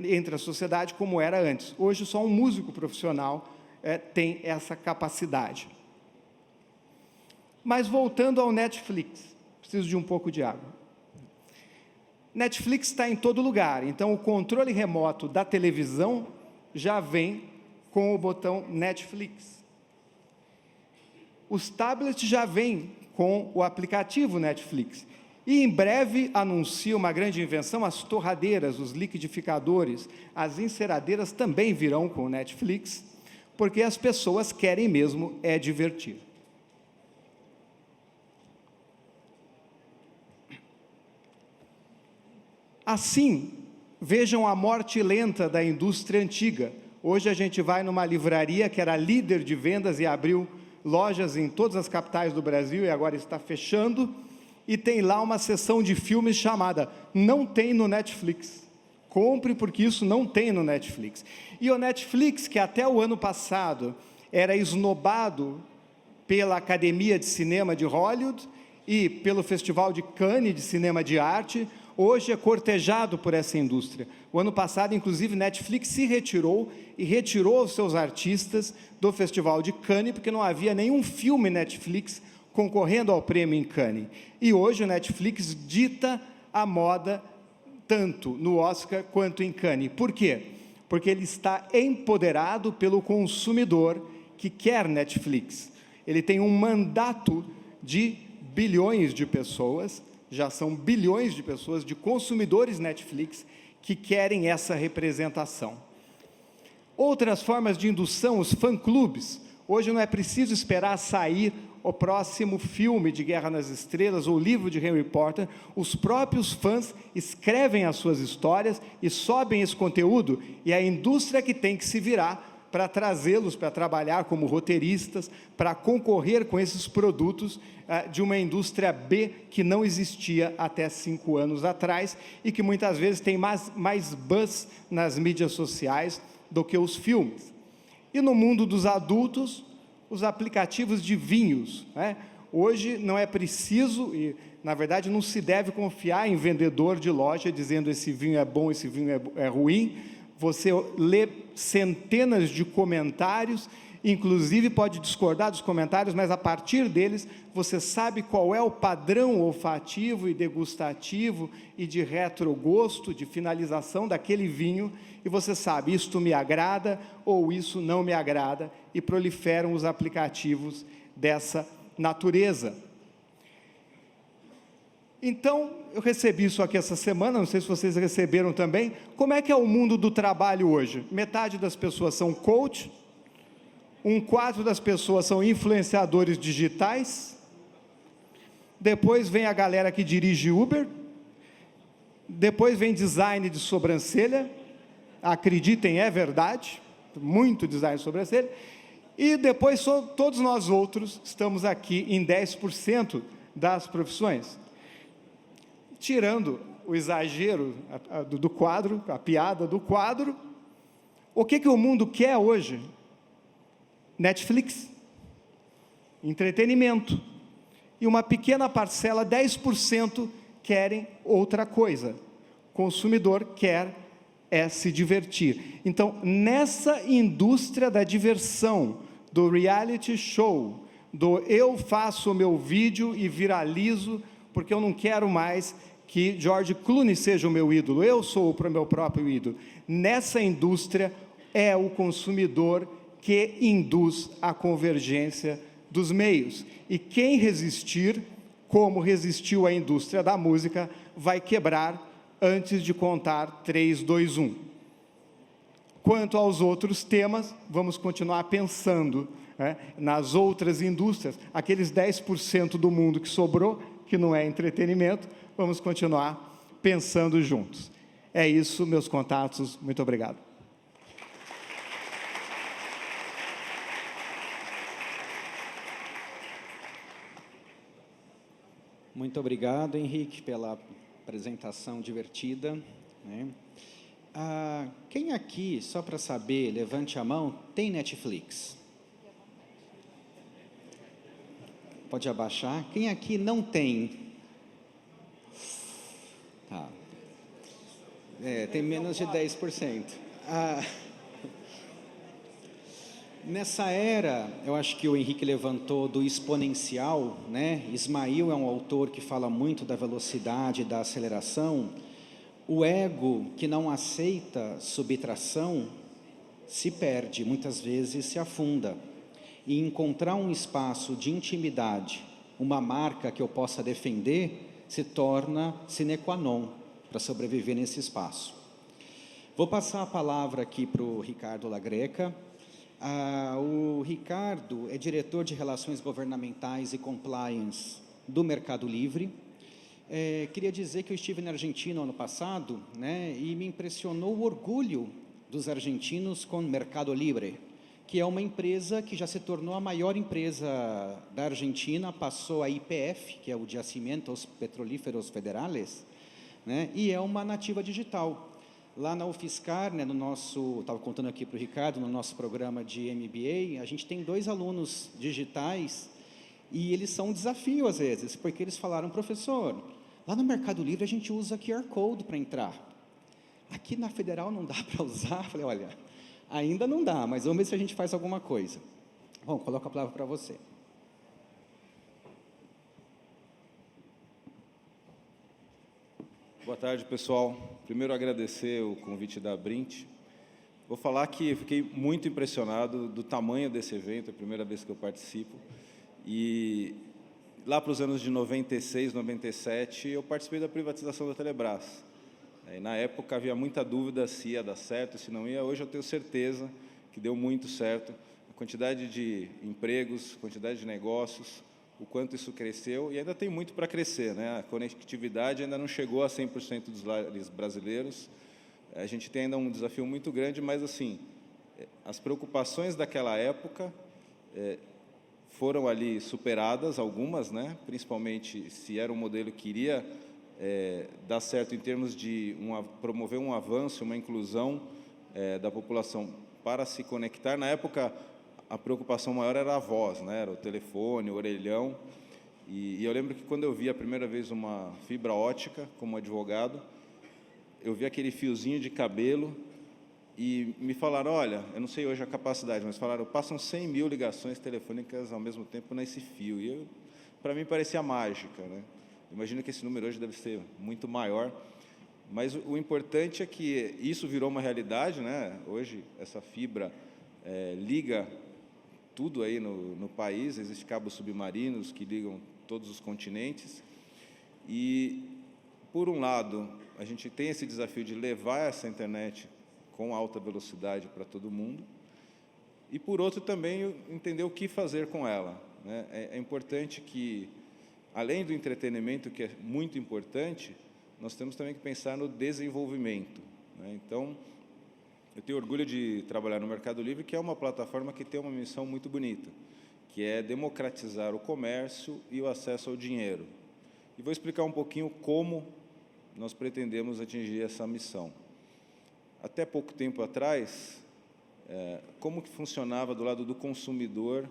D: entre a sociedade como era antes. Hoje só um músico profissional tem essa capacidade. Mas voltando ao Netflix, preciso de um pouco de água. Netflix está em todo lugar, então o controle remoto da televisão já vem com o botão Netflix. Os tablets já vêm com o aplicativo Netflix. E em breve anuncia uma grande invenção: as torradeiras, os liquidificadores, as enceradeiras também virão com o Netflix, porque as pessoas querem mesmo divertir. Assim, vejam a morte lenta da indústria antiga. Hoje a gente vai numa livraria que era líder de vendas e abriu lojas em todas as capitais do Brasil e agora está fechando, e tem lá uma seção de filmes chamada Não Tem no Netflix. Compre porque isso não tem no Netflix. E o Netflix, que até o ano passado era esnobado pela Academia de Cinema de Hollywood e pelo Festival de Cannes de Cinema de Arte, hoje é cortejado por essa indústria. O ano passado, inclusive, Netflix se retirou e retirou os seus artistas do Festival de Cannes, porque não havia nenhum filme Netflix concorrendo ao prêmio em Cannes. E hoje o Netflix dita a moda tanto no Oscar quanto em Cannes. Por quê? Porque ele está empoderado pelo consumidor que quer Netflix. Ele tem um mandato de bilhões de pessoas, já são bilhões de pessoas, de consumidores Netflix, que querem essa representação. Outras formas de indução, os fã-clubes. Hoje não é preciso esperar sair o próximo filme de Guerra nas Estrelas ou livro de Harry Potter, os próprios fãs escrevem as suas histórias e sobem esse conteúdo, e a indústria que tem que se virar para trazê-los para trabalhar como roteiristas, para concorrer com esses produtos de uma indústria B que não existia até 5 anos atrás e que muitas vezes tem mais buzz nas mídias sociais do que os filmes. E no mundo dos adultos, os aplicativos de vinhos, né? Hoje não é preciso, e na verdade não se deve confiar em vendedor de loja dizendo esse vinho é bom, esse vinho é ruim. Você lê centenas de comentários, inclusive pode discordar dos comentários, mas a partir deles você sabe qual é o padrão olfativo e degustativo e de retrogosto, de finalização daquele vinho, e você sabe, isto me agrada ou isso não me agrada, e proliferam os aplicativos dessa natureza. Então, eu recebi isso aqui essa semana, não sei se vocês receberam também. Como é que é o mundo do trabalho hoje? Metade das pessoas são coach, 1/4 das pessoas são influenciadores digitais, depois vem a galera que dirige Uber, depois vem design de sobrancelha, acreditem, é verdade, muito design de sobrancelha, e depois todos nós outros estamos aqui em 10% das profissões. Tirando o exagero do quadro, a piada do quadro, o que o mundo quer hoje? Netflix, entretenimento, e uma pequena parcela, 10%, querem outra coisa. O consumidor quer se divertir. Então, nessa indústria da diversão, do reality show, do eu faço o meu vídeo e viralizo, porque eu não quero mais que George Clooney seja o meu ídolo, eu sou o meu próprio ídolo. Nessa indústria, é o consumidor que induz a convergência dos meios. E quem resistir, como resistiu a indústria da música, vai quebrar antes de contar 3, 2, 1. Quanto aos outros temas, vamos continuar pensando, né, nas outras indústrias, aqueles 10% do mundo que sobrou, que não é entretenimento, vamos continuar pensando juntos. É isso, meus contatos, muito obrigado.
B: Muito obrigado, Henrique, pela apresentação divertida, né? Quem aqui, só para saber, levante a mão, tem Netflix? Pode abaixar. Quem aqui não tem? Tá. Tem menos de 10%. Nessa era, eu acho que o Henrique levantou do exponencial, né? Ismael é um autor que fala muito da velocidade, da aceleração. O ego que não aceita subtração se perde, muitas vezes se afunda. E encontrar um espaço de intimidade, uma marca que eu possa defender, se torna sine qua non para sobreviver nesse espaço. Vou passar a palavra aqui para o Ricardo Lagreca. O Ricardo é diretor de Relações Governamentais e Compliance do Mercado Livre. Queria dizer que eu estive na Argentina ano passado, né, e me impressionou o orgulho dos argentinos com o Mercado Livre, que é uma empresa que já se tornou a maior empresa da Argentina, passou a YPF, que é o Yacimientos Petrolíferos Federales, né? E é uma nativa digital. Lá na UFSCar, né, no nosso, estava contando aqui para o Ricardo, no nosso programa de MBA, a gente tem 2 alunos digitais e eles são um desafio às vezes, porque eles falaram, professor, lá no Mercado Livre a gente usa QR Code para entrar. Aqui na Federal não dá para usar. Falei, olha, ainda não dá, mas vamos ver se a gente faz alguma coisa. Bom, coloco a palavra para você.
E: Boa tarde, pessoal. Primeiro, agradecer o convite da Abrint. Vou falar que eu fiquei muito impressionado do tamanho desse evento, é a primeira vez que eu participo. E lá para os anos de 96, 97, eu participei da privatização da Telebrás. E, na época, havia muita dúvida se ia dar certo, se não ia. Hoje eu tenho certeza que deu muito certo. A quantidade de empregos, a quantidade de negócios, o quanto isso cresceu, e ainda tem muito para crescer, né? A conectividade ainda não chegou a 100% dos lares brasileiros. A gente tem ainda um desafio muito grande, mas, assim, as preocupações daquela época foram ali superadas, algumas, né? Principalmente se era um modelo que iria dar certo em termos de promover um avanço, uma inclusão da população para se conectar. Na época, a preocupação maior era a voz, né? Era o telefone, o orelhão. E eu lembro que quando eu vi a primeira vez uma fibra ótica como advogado, eu vi aquele fiozinho de cabelo e me falaram, olha, eu não sei hoje a capacidade, mas falaram, passam 100 mil ligações telefônicas ao mesmo tempo nesse fio. E para mim parecia mágica, né? Imagino que esse número hoje deve ser muito maior. Mas o importante é que isso virou uma realidade, né? Hoje essa fibra liga tudo aí no país, existem cabos submarinos que ligam todos os continentes. E, por um lado, a gente tem esse desafio de levar essa internet com alta velocidade para todo mundo, e, por outro, também entender o que fazer com ela, né? É importante que, além do entretenimento, que é muito importante, nós temos também que pensar no desenvolvimento, né? Então, eu tenho orgulho de trabalhar no Mercado Livre, que é uma plataforma que tem uma missão muito bonita, que é democratizar o comércio e o acesso ao dinheiro. E vou explicar um pouquinho como nós pretendemos atingir essa missão. Até pouco tempo atrás, como que funcionava do lado do consumidor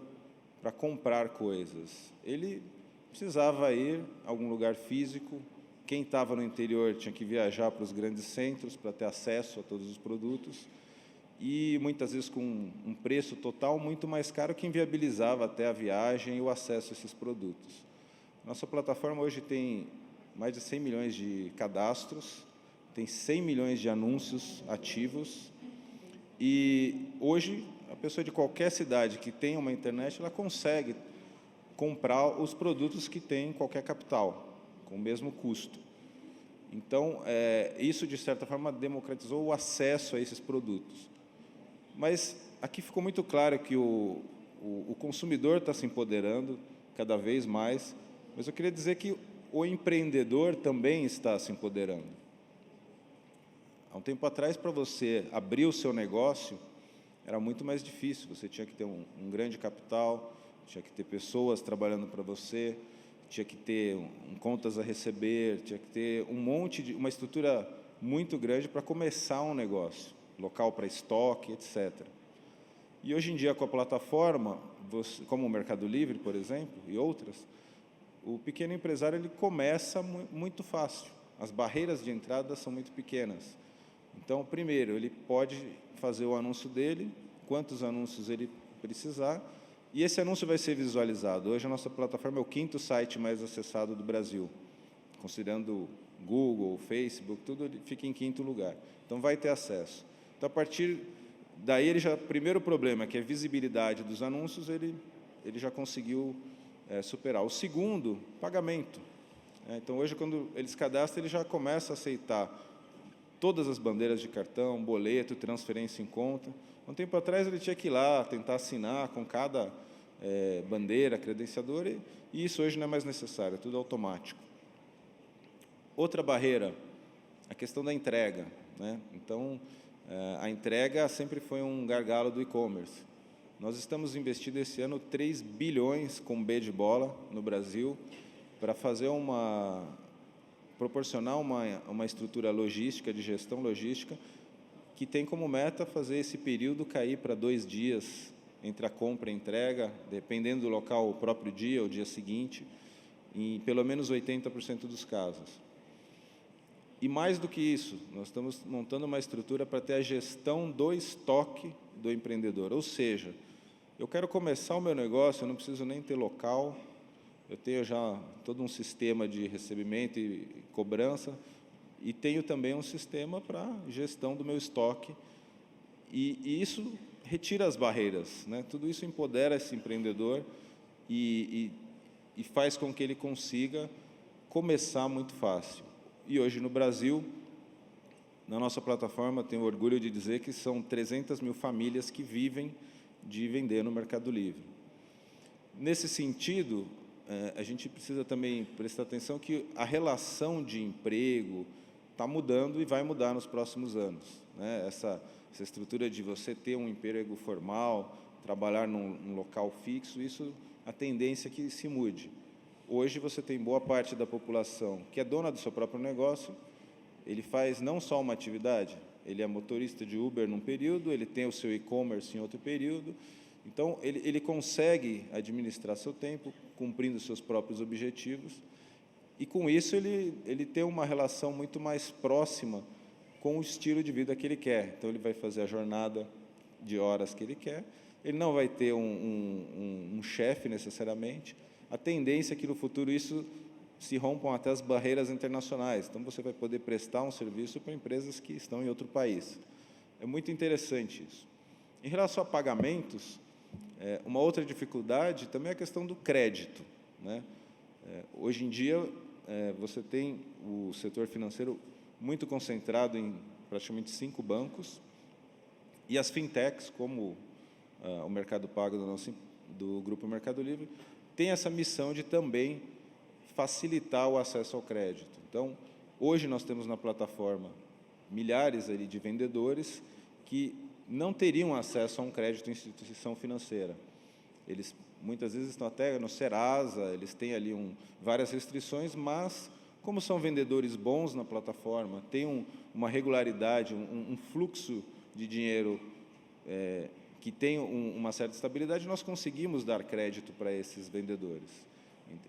E: para comprar coisas? Ele precisava ir a algum lugar físico. Quem estava no interior tinha que viajar para os grandes centros para ter acesso a todos os produtos, e muitas vezes com um preço total muito mais caro, que inviabilizava até a viagem e o acesso a esses produtos. Nossa plataforma hoje tem mais de 100 milhões de cadastros, tem 100 milhões de anúncios ativos, e hoje a pessoa de qualquer cidade que tenha uma internet, ela consegue comprar os produtos que tem em qualquer capital, com o mesmo custo. Então, isso, de certa forma, democratizou o acesso a esses produtos. Mas aqui ficou muito claro que o consumidor está se empoderando cada vez mais, mas eu queria dizer que o empreendedor também está se empoderando. Há um tempo atrás, para você abrir o seu negócio, era muito mais difícil. Você tinha que ter um grande capital, tinha que ter pessoas trabalhando para você, tinha que ter contas a receber, tinha que ter uma estrutura muito grande para começar um negócio, local para estoque, etc. E hoje em dia, com a plataforma, como o Mercado Livre, por exemplo, e outras, o pequeno empresário ele começa muito fácil. As barreiras de entrada são muito pequenas. Então, primeiro, ele pode fazer o anúncio dele, quantos anúncios ele precisar, e esse anúncio vai ser visualizado. Hoje, a nossa plataforma é o 5º site mais acessado do Brasil, considerando Google, Facebook, tudo fica em 5º lugar. Então, vai ter acesso. Então, a partir daí, o primeiro problema, que é a visibilidade dos anúncios, ele já conseguiu superar. O segundo, pagamento. Então, hoje, quando eles cadastram, ele já começa a aceitar todas as bandeiras de cartão, boleto, transferência em conta. Um tempo atrás, ele tinha que ir lá, tentar assinar com cada bandeira, credenciador, e isso hoje não é mais necessário, é tudo automático. Outra barreira, a questão da entrega, né? Então, a entrega sempre foi um gargalo do e-commerce. Nós estamos investindo esse ano 3 bilhões com B de bola no Brasil para proporcionar uma estrutura logística, de gestão logística, que tem como meta fazer esse período cair para 2 dias entre a compra e a entrega, dependendo do local, o próprio dia, o dia seguinte, em pelo menos 80% dos casos. E mais do que isso, nós estamos montando uma estrutura para ter a gestão do estoque do empreendedor. Ou seja, eu quero começar o meu negócio, eu não preciso nem ter local, eu tenho já todo um sistema de recebimento e cobrança, e tenho também um sistema para gestão do meu estoque. E isso retira as barreiras, né? Tudo isso empodera esse empreendedor e faz com que ele consiga começar muito fácil. E hoje, no Brasil, na nossa plataforma, tenho orgulho de dizer que são 300 mil famílias que vivem de vender no Mercado Livre. Nesse sentido, a gente precisa também prestar atenção que a relação de emprego está mudando e vai mudar nos próximos anos, né? Essa estrutura de você ter um emprego formal, trabalhar num local fixo, isso, a tendência é que se mude. Hoje você tem boa parte da população que é dona do seu próprio negócio, ele faz não só uma atividade, ele é motorista de Uber num período, ele tem o seu e-commerce em outro período, então ele consegue administrar seu tempo, cumprindo seus próprios objetivos, e com isso ele tem uma relação muito mais próxima com o estilo de vida que ele quer. Então ele vai fazer a jornada de horas que ele quer, ele não vai ter um chefe necessariamente. A tendência é que no futuro isso se rompam até as barreiras internacionais. Então você vai poder prestar um serviço para empresas que estão em outro país. É muito interessante isso. Em relação a pagamentos, uma outra dificuldade também é a questão do crédito, né? Hoje em dia, você tem o setor financeiro muito concentrado em praticamente 5 bancos, e as fintechs, como o Mercado Pago do Grupo Mercado Livre, tem essa missão de também facilitar o acesso ao crédito. Então, hoje nós temos na plataforma milhares ali de vendedores que não teriam acesso a um crédito em instituição financeira. Eles muitas vezes estão até no Serasa, eles têm ali várias restrições, mas como são vendedores bons na plataforma, tem uma regularidade, um fluxo de dinheiro que tem uma certa estabilidade, nós conseguimos dar crédito para esses vendedores,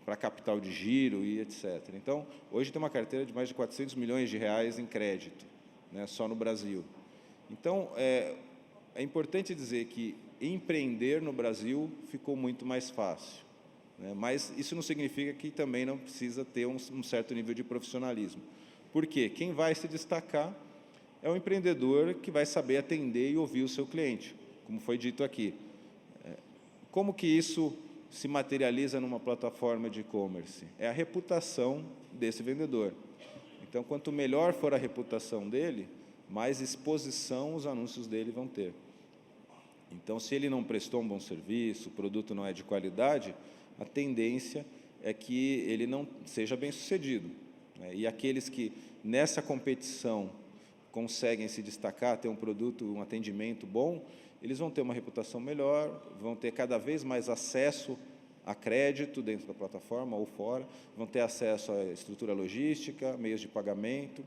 E: para capital de giro e etc. Então, hoje tem uma carteira de mais de 400 milhões de reais em crédito, né, só no Brasil. Então, é importante dizer que empreender no Brasil ficou muito mais fácil, né, mas isso não significa que também não precisa ter um certo nível de profissionalismo. Por quê? Quem vai se destacar é o empreendedor que vai saber atender e ouvir o seu cliente, como foi dito aqui. Como que isso se materializa numa plataforma de e-commerce? É a reputação desse vendedor. Então, quanto melhor for a reputação dele, mais exposição os anúncios dele vão ter. Então, se ele não prestou um bom serviço, o produto não é de qualidade, a tendência é que ele não seja bem-sucedido, né? E aqueles que, nessa competição, conseguem se destacar, ter um produto, um atendimento bom, eles vão ter uma reputação melhor, vão ter cada vez mais acesso a crédito dentro da plataforma ou fora, vão ter acesso à estrutura logística, meios de pagamento.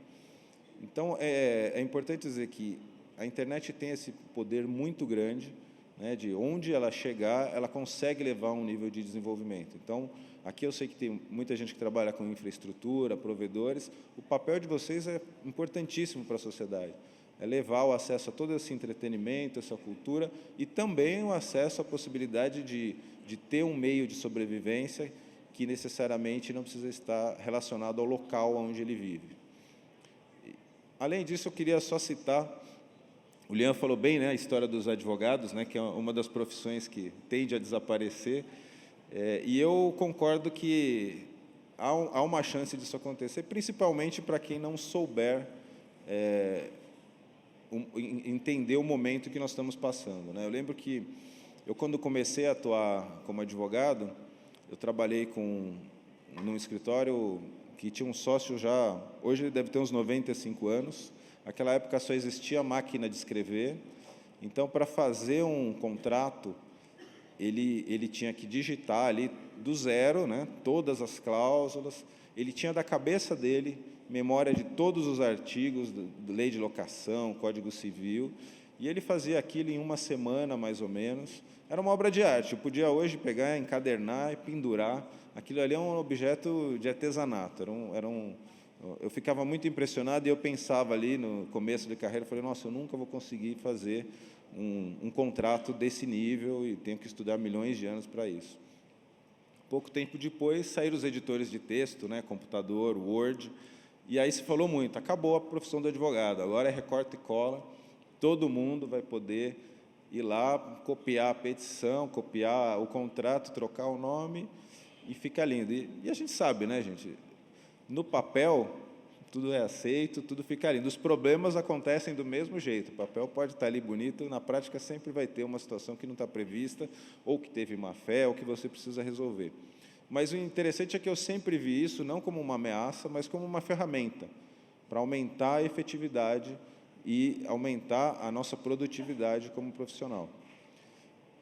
E: Então, é importante dizer que a internet tem esse poder muito grande, né, de onde ela chegar, ela consegue levar um nível de desenvolvimento. Então, aqui eu sei que tem muita gente que trabalha com infraestrutura, provedores, o papel de vocês é importantíssimo para a sociedade. É levar o acesso a todo esse entretenimento, essa cultura, e também o acesso à possibilidade de ter um meio de sobrevivência que necessariamente não precisa estar relacionado ao local onde ele vive. Além disso, eu queria só citar, o Lian falou bem, né, a história dos advogados, né, que é uma das profissões que tende a desaparecer, e eu concordo que há uma chance disso acontecer, principalmente para quem não souber entender o momento que nós estamos passando, né? Eu lembro que quando comecei a atuar como advogado, eu trabalhei num escritório que tinha um sócio já, hoje ele deve ter uns 95 anos, naquela época só existia a máquina de escrever, então para fazer um contrato, ele tinha que digitar ali do zero, né, todas as cláusulas, ele tinha da cabeça dele memória de todos os artigos, lei de locação, Código Civil, e ele fazia aquilo em uma semana, mais ou menos. Era uma obra de arte, eu podia hoje pegar, encadernar e pendurar. Aquilo ali é um objeto de artesanato, eu ficava muito impressionado e eu pensava ali no começo de carreira, falei, nossa, eu nunca vou conseguir fazer um contrato desse nível e tenho que estudar milhões de anos para isso. Pouco tempo depois, saíram os editores de texto, né, computador, Word, e aí se falou muito, acabou a profissão do advogado, agora é recorta e cola, todo mundo vai poder ir lá, copiar a petição, copiar o contrato, trocar o nome e fica lindo. E a gente sabe, né, gente, no papel, tudo é aceito, tudo fica lindo. Os problemas acontecem do mesmo jeito. O papel pode estar ali bonito, na prática sempre vai ter uma situação que não está prevista, ou que teve má fé, ou que você precisa resolver. Mas o interessante é que eu sempre vi isso não como uma ameaça, mas como uma ferramenta para aumentar a efetividade e aumentar a nossa produtividade como profissional.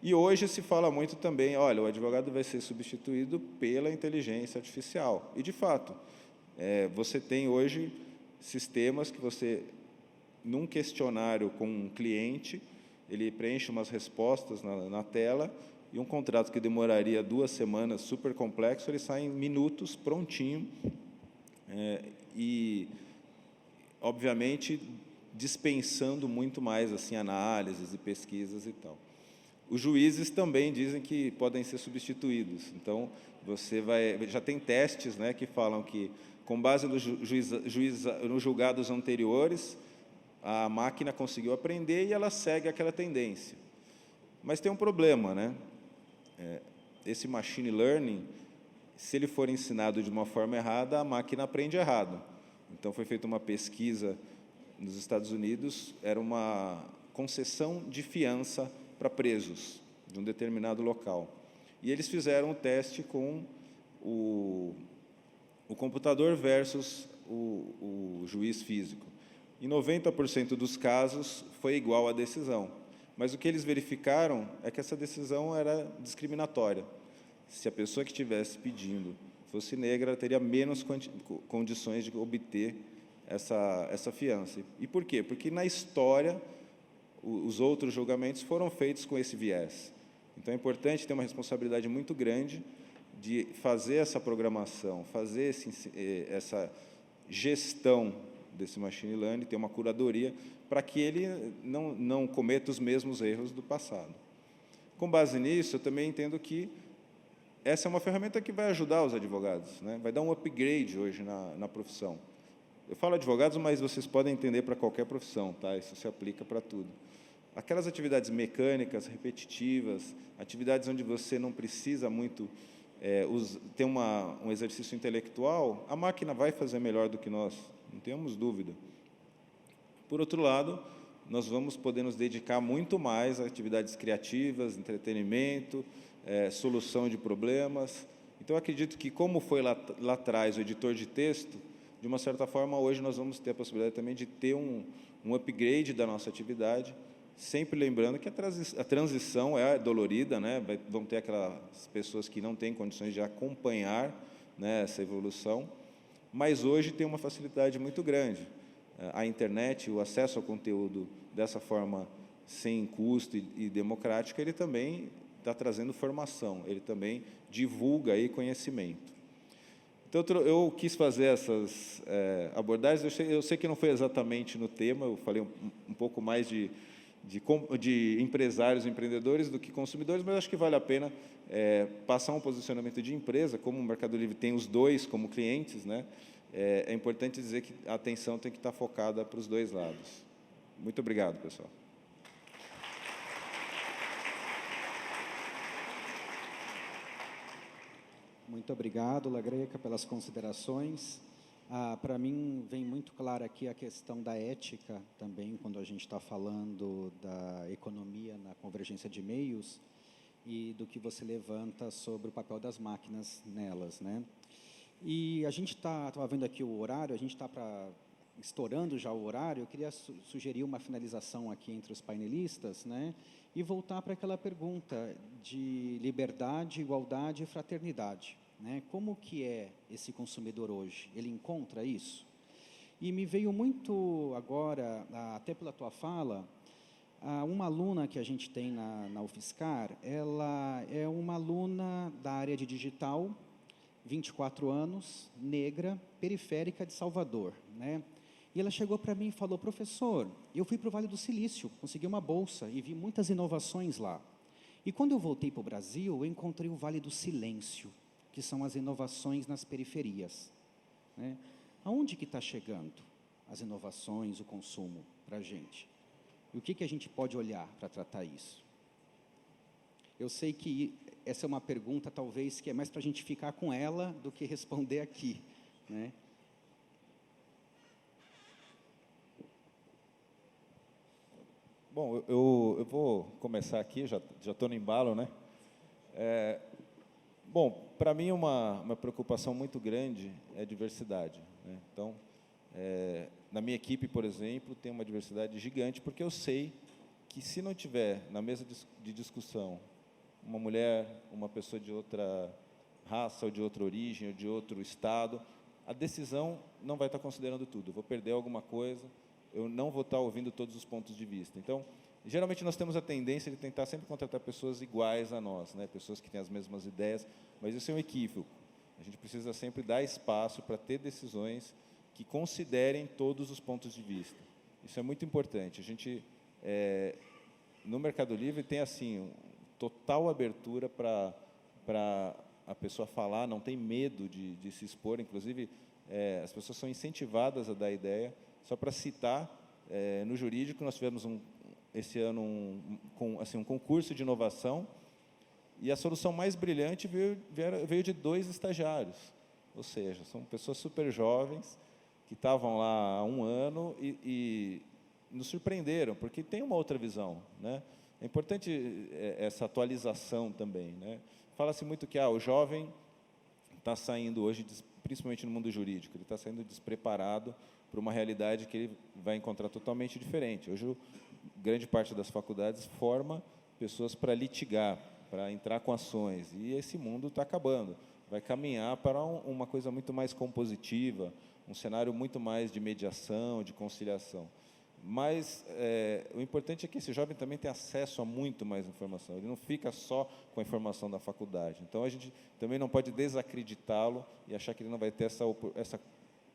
E: E hoje se fala muito também, olha, o advogado vai ser substituído pela inteligência artificial. E, de fato, você tem hoje sistemas que você, num questionário com um cliente, ele preenche umas respostas na tela e um contrato que demoraria 2 semanas, super complexo, ele sai em minutos, prontinho, e, obviamente, dispensando muito mais assim, análises e pesquisas e tal. Os juízes também dizem que podem ser substituídos. Então, já tem testes, né, que falam que, com base nos julgados anteriores, a máquina conseguiu aprender e ela segue aquela tendência. Mas tem um problema, né? Esse machine learning, se ele for ensinado de uma forma errada, a máquina aprende errado. Então, foi feita uma pesquisa nos Estados Unidos, era uma concessão de fiança para presos de um determinado local. E eles fizeram o teste com o computador versus o juiz físico. Em 90% dos casos, foi igual a decisão. Mas o que eles verificaram é que essa decisão era discriminatória. Se a pessoa que estivesse pedindo fosse negra, ela teria menos condições de obter essa fiança. E por quê? Porque, na história, os outros julgamentos foram feitos com esse viés. Então, é importante ter uma responsabilidade muito grande de fazer essa programação, fazer essa gestão desse machine learning, ter uma curadoria, para que ele não cometa os mesmos erros do passado. Com base nisso, eu também entendo que essa é uma ferramenta que vai ajudar os advogados, né? Vai dar um upgrade hoje na profissão. Eu falo advogados, mas vocês podem entender para qualquer profissão, tá? Isso se aplica para tudo. Aquelas atividades mecânicas, repetitivas, atividades onde você não precisa muito ter um exercício intelectual, a máquina vai fazer melhor do que nós, não temos dúvida. Por outro lado, nós vamos poder nos dedicar muito mais a atividades criativas, entretenimento, solução de problemas. Então, eu acredito que, como foi lá atrás o editor de texto, de uma certa forma, hoje nós vamos ter a possibilidade também de ter um upgrade da nossa atividade, sempre lembrando que a transição é dolorida, né? Vão ter aquelas pessoas que não têm condições de acompanhar, né, essa evolução, mas hoje tem uma facilidade muito grande. A internet, o acesso ao conteúdo dessa forma sem custo e democrática, ele também está trazendo formação, ele também divulga aí conhecimento. Então, eu quis fazer essas abordagens. Eu sei que não foi exatamente no tema, eu falei um pouco mais de empresários e empreendedores do que consumidores, mas acho que vale a pena passar um posicionamento de empresa, como o Mercado Livre tem os dois como clientes, né? É importante dizer que a atenção tem que estar focada para os dois lados. Muito obrigado, pessoal.
B: Muito obrigado, Lagreca, pelas considerações. Para mim, vem muito clara aqui a questão da ética também, quando a gente está falando da economia na convergência de meios e do que você levanta sobre o papel das máquinas nelas, né? E a gente estava vendo aqui o horário, a gente está para estourando já o horário, eu queria sugerir uma finalização aqui entre os painelistas, né? E voltar para aquela pergunta de liberdade, igualdade e fraternidade, né? Como que é esse consumidor hoje? Ele encontra isso? E me veio muito agora, até pela tua fala, uma aluna que a gente tem na UFSCar, ela é uma aluna da área de digital, 24 anos, negra, periférica de Salvador, né? E ela chegou para mim e falou: professor, eu fui para o Vale do Silício, consegui uma bolsa e vi muitas inovações lá. E quando eu voltei para o Brasil, eu encontrei o Vale do Silêncio, que são as inovações nas periferias, né? Aonde que está chegando as inovações, o consumo para a gente? E o que a gente pode olhar para tratar isso? Eu sei que essa é uma pergunta, talvez, que é mais para a gente ficar com ela do que responder aqui, né?
E: Bom, eu vou começar aqui, já estou no embalo, né? Bom, para mim uma preocupação muito grande é a diversidade, né? Então, na minha equipe, por exemplo, tem uma diversidade gigante, porque eu sei que se não tiver na mesa de discussão uma mulher, uma pessoa de outra raça, ou de outra origem, ou de outro estado, a decisão não vai estar considerando tudo. Eu vou perder alguma coisa, eu não vou estar ouvindo todos os pontos de vista. Então, geralmente nós temos a tendência de tentar sempre contratar pessoas iguais a nós, né? Pessoas que têm as mesmas ideias, mas isso é um equívoco. A gente precisa sempre dar espaço para ter decisões que considerem todos os pontos de vista. Isso é muito importante. A gente, no Mercado Livre, tem assim, total abertura para a pessoa falar, não tem medo de se expor. Inclusive, as pessoas são incentivadas a dar ideia. Só para citar, no jurídico, nós tivemos esse ano um concurso de inovação, e a solução mais brilhante veio de 2 estagiários. Ou seja, são pessoas super jovens, que estavam lá há 1 ano e nos surpreenderam, porque tem uma outra visão, né? É importante essa atualização também, né? Fala-se muito que o jovem está saindo hoje, principalmente no mundo jurídico, ele está saindo despreparado para uma realidade que ele vai encontrar totalmente diferente. Hoje, grande parte das faculdades forma pessoas para litigar, para entrar com ações, e esse mundo está acabando. Vai caminhar para uma coisa muito mais compositiva, um cenário muito mais de mediação, de conciliação. Mas o importante é que esse jovem também tenha acesso a muito mais informação. Ele não fica só com a informação da faculdade. Então, a gente também não pode desacreditá-lo e achar que ele não vai ter essa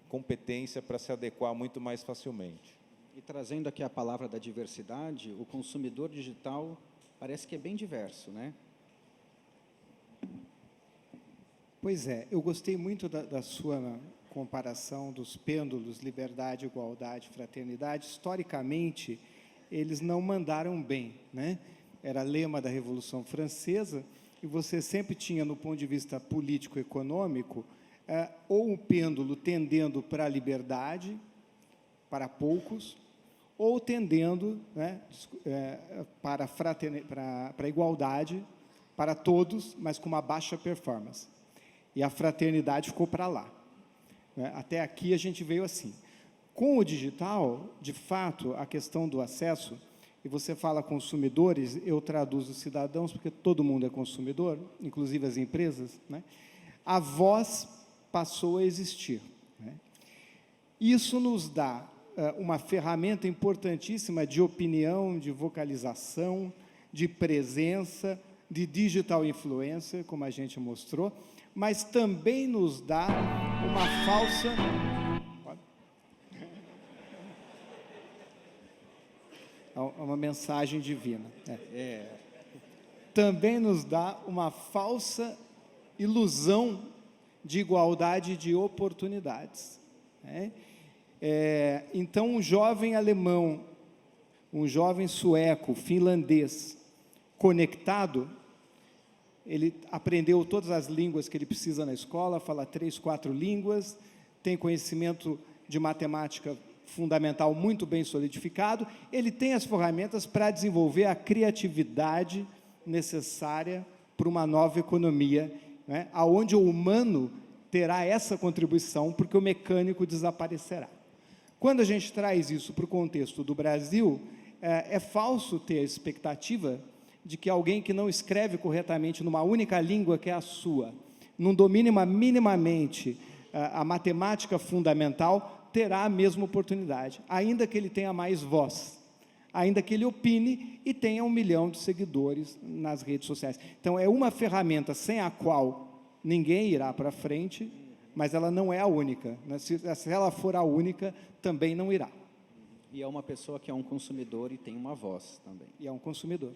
E: competência para se adequar muito mais facilmente.
B: E trazendo aqui a palavra da diversidade, o consumidor digital parece que é bem diverso, né?
D: Pois é, eu gostei muito da sua comparação dos pêndulos, liberdade, igualdade, fraternidade. Historicamente, eles não mandaram bem, né? Era lema da Revolução Francesa, e você sempre tinha, no ponto de vista político-econômico, ou um pêndulo tendendo para a liberdade, para poucos, ou tendendo, né, para a igualdade, para todos, mas com uma baixa performance. E a fraternidade ficou para lá. Até aqui a gente veio assim. Com o digital, de fato, a questão do acesso, e você fala consumidores, eu traduzo cidadãos, porque todo mundo é consumidor, inclusive as empresas, né? A voz passou a existir, né? Isso nos dá uma ferramenta importantíssima de opinião, de vocalização, de presença, de digital influencer, como a gente mostrou, mas também nos dá uma falsa... uma mensagem divina. Também nos dá uma falsa ilusão de igualdade de oportunidades, né? Então, um jovem alemão, um jovem sueco, finlandês, conectado, ele aprendeu todas as línguas que ele precisa na escola, fala 3, 4 línguas, tem conhecimento de matemática fundamental muito bem solidificado, ele tem as ferramentas para desenvolver a criatividade necessária para uma nova economia, né, onde o humano terá essa contribuição, porque o mecânico desaparecerá. Quando a gente traz isso para o contexto do Brasil, é falso ter a expectativa de que alguém que não escreve corretamente numa única língua que é a sua, não domine minimamente a matemática fundamental, terá a mesma oportunidade, ainda que ele tenha mais voz, ainda que ele opine e tenha 1 milhão de seguidores nas redes sociais. Então, é uma ferramenta sem a qual ninguém irá para frente, mas ela não é a única, né? Se ela for a única, também não irá.
B: E é uma pessoa que é um consumidor e tem uma voz também.
D: E é um consumidor.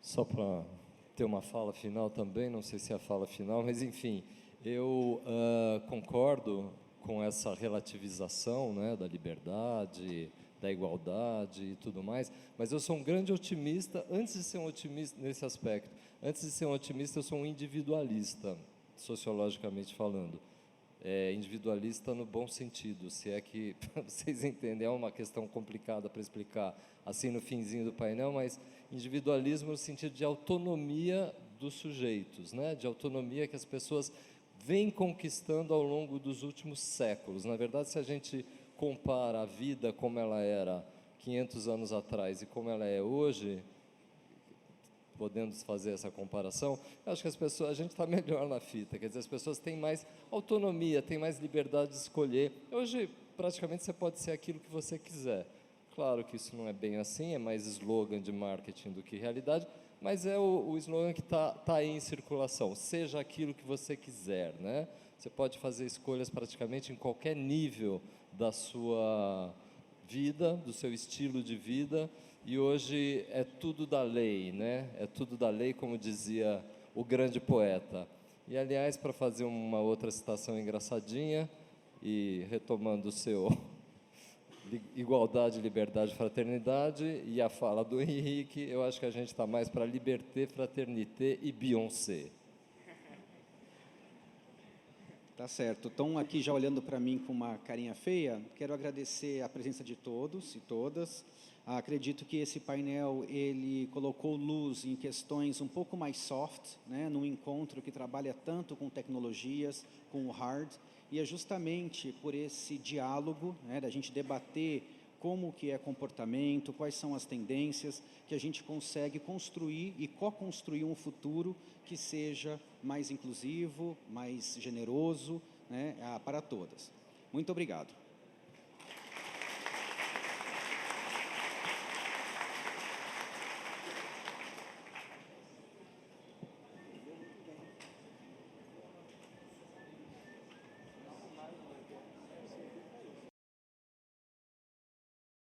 C: Só para ter uma fala final também, não sei se é a fala final, mas enfim, eu concordo com essa relativização, né, da liberdade, da igualdade e tudo mais, mas eu sou um grande otimista. Antes de ser um otimista nesse aspecto, antes de ser um otimista, eu sou um individualista, sociologicamente falando. Individualista no bom sentido, se é que vocês entendem, é uma questão complicada para explicar assim no finzinho do painel, mas individualismo no sentido de autonomia dos sujeitos, né? De autonomia que as pessoas vêm conquistando ao longo dos últimos séculos. Na verdade, se a gente compara a vida como ela era 500 anos atrás e como ela é hoje, podendo fazer essa comparação, eu acho que a gente está melhor na fita, quer dizer, as pessoas têm mais autonomia, têm mais liberdade de escolher. Hoje, praticamente, você pode ser aquilo que você quiser. Claro que isso não é bem assim, é mais slogan de marketing do que realidade, mas é o slogan que está aí em circulação, seja aquilo que você quiser, né? Você pode fazer escolhas praticamente em qualquer nível da sua vida, do seu estilo de vida, e hoje é tudo da lei, né? É tudo da lei, como dizia o grande poeta. E, aliás, para fazer uma outra citação engraçadinha, e retomando o seu igualdade, liberdade, fraternidade, e a fala do Henrique, eu acho que a gente está mais para liberté, fraternité e Beyoncé.
B: Tá certo. Estão aqui já olhando para mim com uma carinha feia. Quero agradecer a presença de todos e todas. Acredito que esse painel ele colocou luz em questões um pouco mais soft, né, num encontro que trabalha tanto com tecnologias, com o hard, e é justamente por esse diálogo, né, da gente debater como que é comportamento, quais são as tendências, que a gente consegue construir e co-construir um futuro que seja mais inclusivo, mais generoso, né, para todas. Muito obrigado.